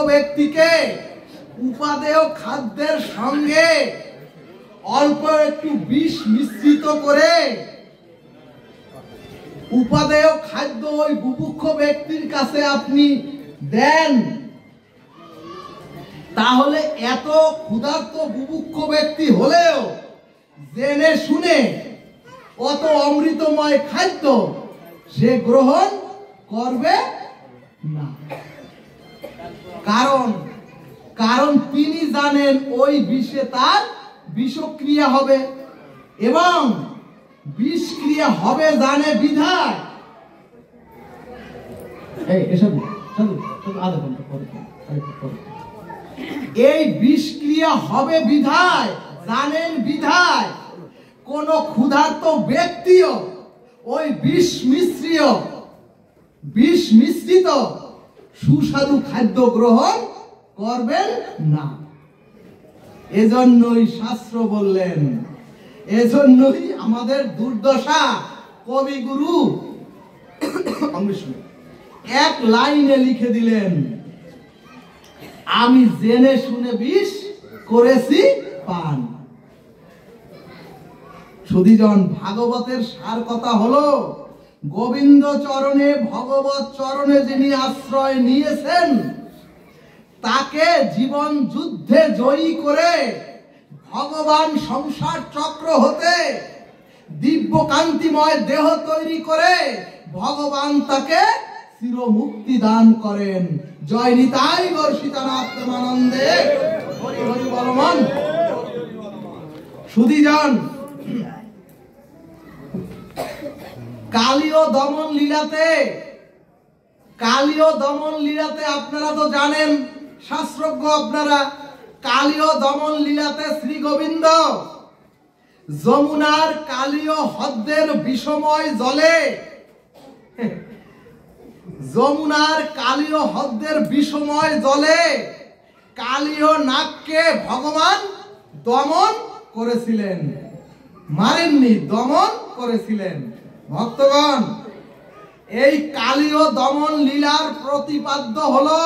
ব্যক্তিকে উপাদেয় খাদ্যের সঙ্গে অল্প একটু বিষ মিশ্রিত করে উপাদেয় খাদ্য ওই বুভুক্ষ ব্যক্তির কাছে আপনি দেন, তাহলে এত ক্ষুধার্ত বুভুক্ষ ব্যক্তি হলেও জেনে শুনে অত অমৃতময় খাদ্য সে গ্রহণ করবে না। কারণ তিনি জানেন ওই বিষে তার বিষক্রিয়া হবে, এবং বিষক্রিয়া হবে জানে বিধায় এই বিষক্রিয়া হবে বিধায়, জানেন বিধায় কোন ক্ষুধার্ত ব্যক্তিও ওই বিষ মিশ্রিত সুস্বাদু খাদ্য গ্রহণ করবেন না। এজন্যই শাস্ত্র বললেন, এজন্যই আমাদের দুর্দশা। কবিগুরু এক লাইনে লিখে দিলেন, আমি জেনে শুনে বিষ করেছি পান। সুধীজন, ভাগবতের সার কথা হলো, গোবিন্দ চরণে ভগবত চরণে যিনি আশ্রয় নিয়েছেন তাকে জীবন যুদ্ধে জয়ী করে ভগবান সংসার চক্র হতে দিব্য কান্তিময় দেহ তৈরি করে ভগবান তাকে চিরমুক্তি দান করেন। জয় নিতাই গৌর সীতানাথ প্রেমানন্দে, হরি হরি বলমন। সুধীজন, কালীয় দমন লীলাতে আপনারা তো জানেন, শাস্ত্রজ্ঞ আপনারা, কালীয় দমন লীলাতে শ্রী গোবিন্দ যমুনার কালীয় হ্রদের বিষময় জলে কালীয় নাগকে ভগবান দমন করেছিলেন, মারেননি, দমন করেছিলেন। ভক্তগণ, এই কালীয় দমন লীলার প্রতিপাদ্য হলো,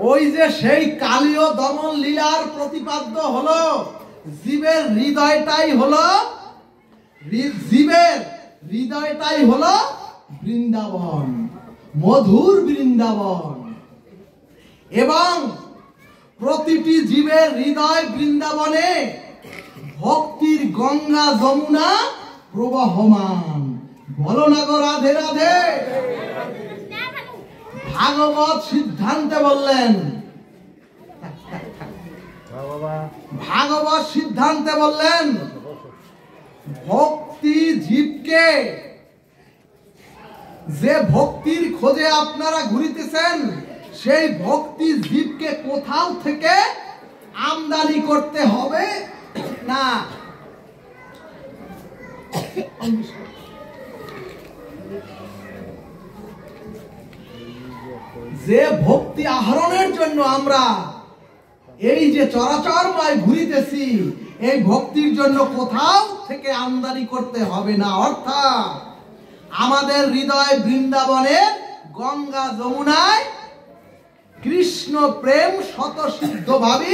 ওই যে সেই কালীয় দমন লীলার প্রতিপাদ্য হলো জীবের হৃদয়টাই হলো বৃন্দাবন, মধুর বৃন্দাবন, এবং প্রতিটি জীবের হৃদয় বৃন্দাবনে ভক্তির গঙ্গা যমুনা প্রবাহমান। বলো না গো রাধে রাধে। ভাগবত সিদ্ধান্তে বললেন, ভক্তি জীবকে, যে ভক্তির খোঁজে আপনারা ঘুরিতেছেন সেই ভক্তি জীবকে কোথাও থেকে আমদানি করতে হবে না। যে ভক্তি আহরণের জন্য আমরা এই যে চরাচরময় ঘুরিতেছি, এই ভক্তির জন্য কোথাও থেকে আমদানি করতে হবে না। অর্থাৎ আমাদের হৃদয় বৃন্দাবনের গঙ্গা যমুনায় কৃষ্ণ প্রেম স্বতঃসিদ্ধভাবে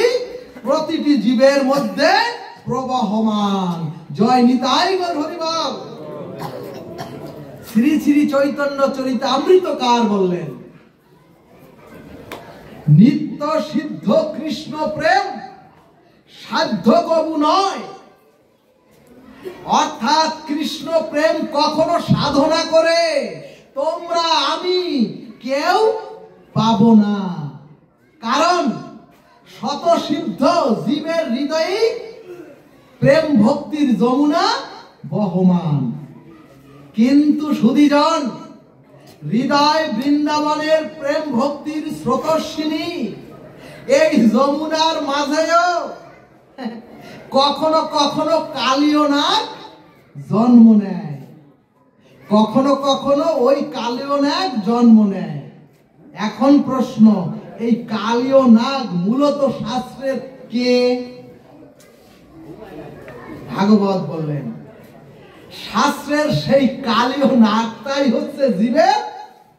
প্রতিটি জীবের মধ্যে প্রবাহমান। জয় নিতাই গৌর হরি বল। শ্রী শ্রী চৈতন্য চরিতামৃতকার বললেন, নিত্য সিদ্ধ কৃষ্ণ প্রেম সাধ্য কবু নয়। অর্থাৎ কৃষ্ণ প্রেম কখনো সাধনা করে তোমরা আমি কেউ পাবো না। কারণ শতসিদ্ধ জীবের হৃদয়ে প্রেম ভক্তির যমুনা বহমান। কিন্তু সুধীজন, হৃদয় বৃন্দাবনের প্রেম ভক্তির স্রোতস্বিনী এই যমুনার মাঝেও কখনো কখনো কালীয় নাগ জন্ম নেয়, কখনো কখনো ওই কালীয় নাগ জন্ম নেয়। এখন প্রশ্ন, এই কালীয় নাগ মূলত শাস্ত্রের কে? ভাগবত বললেন শাস্ত্রের সেই কালীয় নাগটাই হচ্ছে জীবের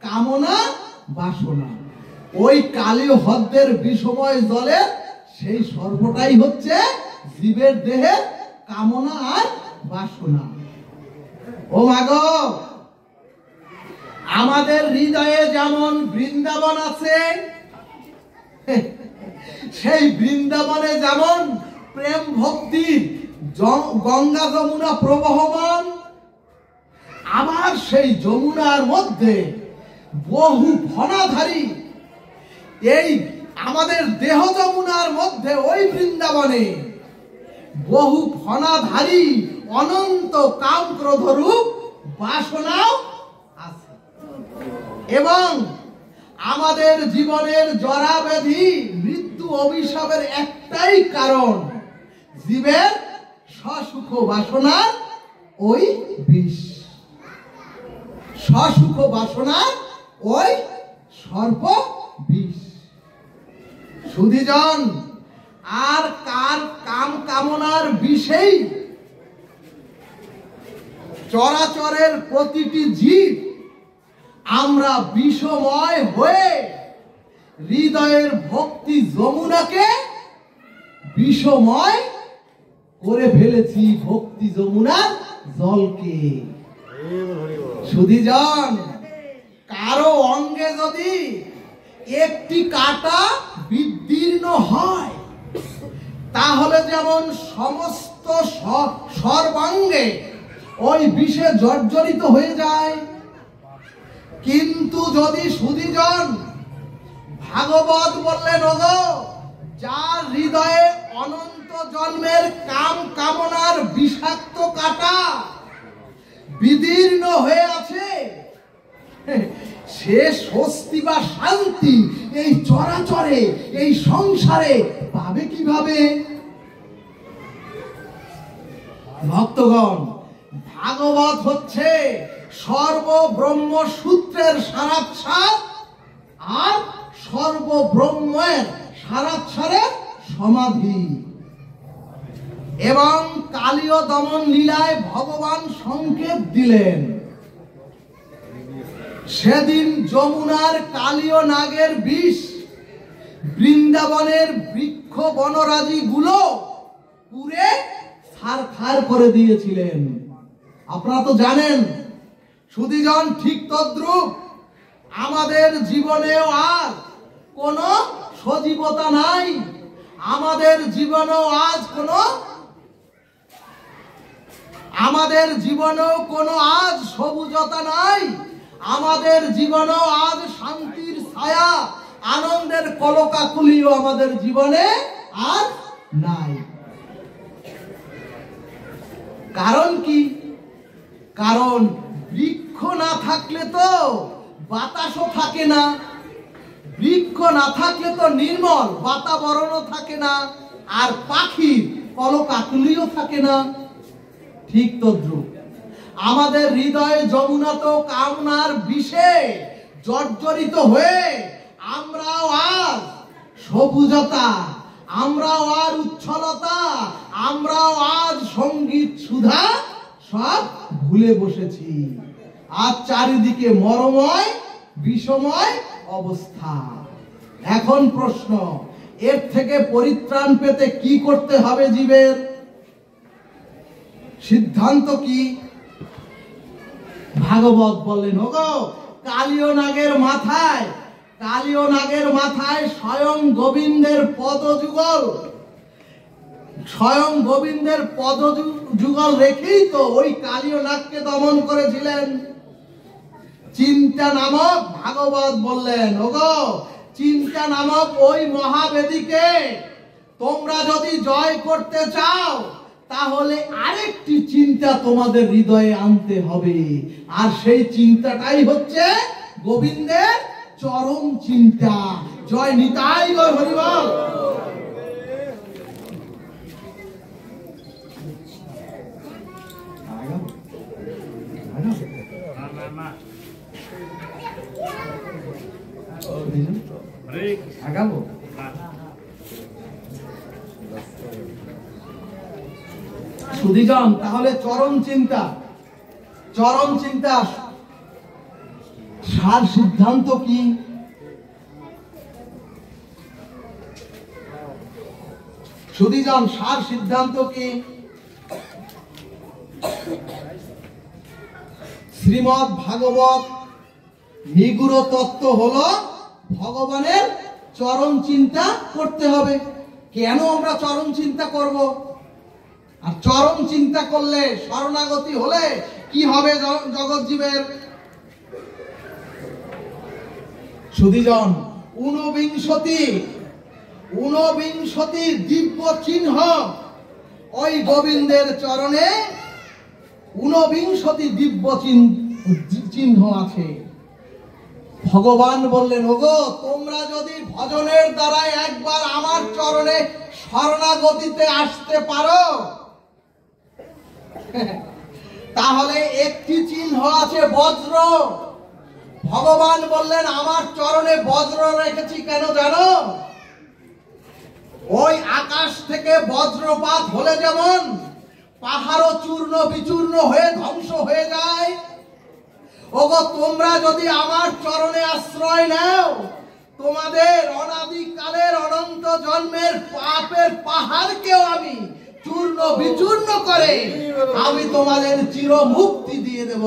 কামনা বাসনা। ওই কালীয় হ্রদের বিষময় জলে সেই সর্বটাই হচ্ছে জীবের দেহের কামনা আর বাসনা। ও মাগো, আমাদের হৃদয়ে যেমন বৃন্দাবন আছে, সেই বৃন্দাবনে যেমন প্রেম ভক্তির গঙ্গা যমুনা প্রবহমান, আবার সেই যমুনার মধ্যে বহু ফনাধারী, এই আমাদের দেহ যমুনার মধ্যে ওই বৃন্দাবনে বহু ফনাধারী অনন্ত কাম ক্রোধ রূপ বাসনাও আছে। এবং আমাদের জীবনের জরা ব্যাধি মৃত্যু অভিশাপের একটাই কারণ, জীবের সসুখ বাসনার ওই বিষ, সসুখ বাসনার ওই সর্প বিষ। সুধীজন, আর কার কাম কামনার বিষেই চরাচরের প্রতিটি জীব আমরা বিষময় হয়ে হৃদয়ের ভক্তি যমুনাকে বিষময় করে ফেলেছি, ভক্তি যমুনার জলকে। সুধীজন, কারো অঙ্গে যদি একটি কাঁটা বিদীর্ণ হয়, তাহলে যেমন সমস্ত সর্বাঙ্গে ওই বিষে জর্জরিত হয়ে যায়, কিন্তু যদি সুধীজন, ভাগবত বললেন ওগো, যার হৃদয়ে অনন্ত জন্মের কাম কামনার বিষাক্ত কাঁটা বিদীর্ণ হয়ে আছে, সে স্বস্তি বা শান্তি এই চরাচরে এই সংসারে পাবে কিভাবে? ভক্তগণ, ভাগবত হচ্ছে সর্বব্রহ্ম সূত্রের সারাৎসার আর সর্বব্রহ্মের সারাৎসারের সমাধি। এবং কালীয় দমন লীলায় ভগবান সংকেত দিলেন, সেদিন যমুনার কালীয় নাগের বিষ বৃন্দাবনের বৃক্ষ বনরাজি গুলো পুরে ছারখার করে দিয়েছিলেন। আপনারা তো জানেন সুধীজন, ঠিক তদ্রূপ আমাদের জীবনেও আর কোনো সজীবতা নাই, আমাদের জীবনেও আজ কোনো আজ সবুজতা নাই, আমাদের জীবনেও আজ শান্তির ছায়া আনন্দের কলকাকুলিও আমাদের জীবনে আর নাই। কারণ কি? কারণ বৃক্ষ না থাকলে তো বাতাসও থাকে না, বৃক্ষ না থাকলে তো নির্মল বাতাবরণও থাকে না, আর পাখির কলকাকুলিও থাকে না। ঠিক তদ্রূপ আমাদের হৃদয়ে যমুনা তো কামনার বিষে জর্জরিত হয়ে আমরাও আজ সবুজতা, আমরাও আর উচ্ছলতা, আমরাও আজ সঙ্গীত সুধা সব ভুলে বসেছি। আর চারিদিকে মরময় বিষময় অবস্থা। এখন প্রশ্ন, এর থেকে পরিত্রাণ পেতে কি করতে হবে জীবের? সিদ্ধান্ত কি? ভাগবত বললেন, ওগো, কালীয় নাগের মাথায় স্বয়ং গোবিন্দের পদযুগল, স্বয়ং গোবিন্দের পদযুগল রেখেই তো ওই কালীয় নাগকে দমন করেছিলেন। চিন্তা নামক, ভাগবত বললেন, ওগো, চিন্তা নামক ওই মহাবেদীকে তোমরা যদি জয় করতে চাও তাহলে আরেকটি চিন্তা তোমাদের হৃদয়ে আনতে হবে, আর সেই চিন্তাটাই হচ্ছে গোবিন্দের চরম চিন্তা। জয় নিতাই গৌর হরিবল। আগাবো সুধীজন, তাহলে চরম চিন্তা সার সিদ্ধান্ত কি? সুধীজন, সার সিদ্ধান্ত কি? শ্রীমদ্ ভাগবত নিগুড় তত্ত্ব হলো ভগবানের চরম চিন্তা করতে হবে। কেন আমরা চরম চিন্তা করব? আর চরম চিন্তা করলে, শরণাগতি হলে কি হবে জগৎ জীবের? সুধীজন, ঊনবিংশতি দিব্য চিহ্ন ওই গোবিন্দের চরণে, ঊনবিংশতি দিব্য চিহ্ন আছে। ভগবান বললেন, ওগো তোমরা যদি ভজনের দ্বারা একবার আমার চরণে শরণাগতিতে আসতে পারো তাহলে একটি চিহ্ন আছে বজ্র। ভগবান বললেন, আমার চরণে বজ্র রেখেছি কেন জানো? ওই আকাশ থেকে বজ্রপাত হলে যেমন পাহাড় চূর্ণ বিচূর্ণ হয়ে ধ্বংস হয়ে যায়, ওগো তোমরা যদি আমার চরণে আশ্রয় নাও, তোমাদের অনাদিকালের অনন্ত জন্মের পাপের পাহাড়কেও আমি চূর্ণ বিচূর্ণ করে আমি তোমাদের চির মুক্তি দিয়ে দেব।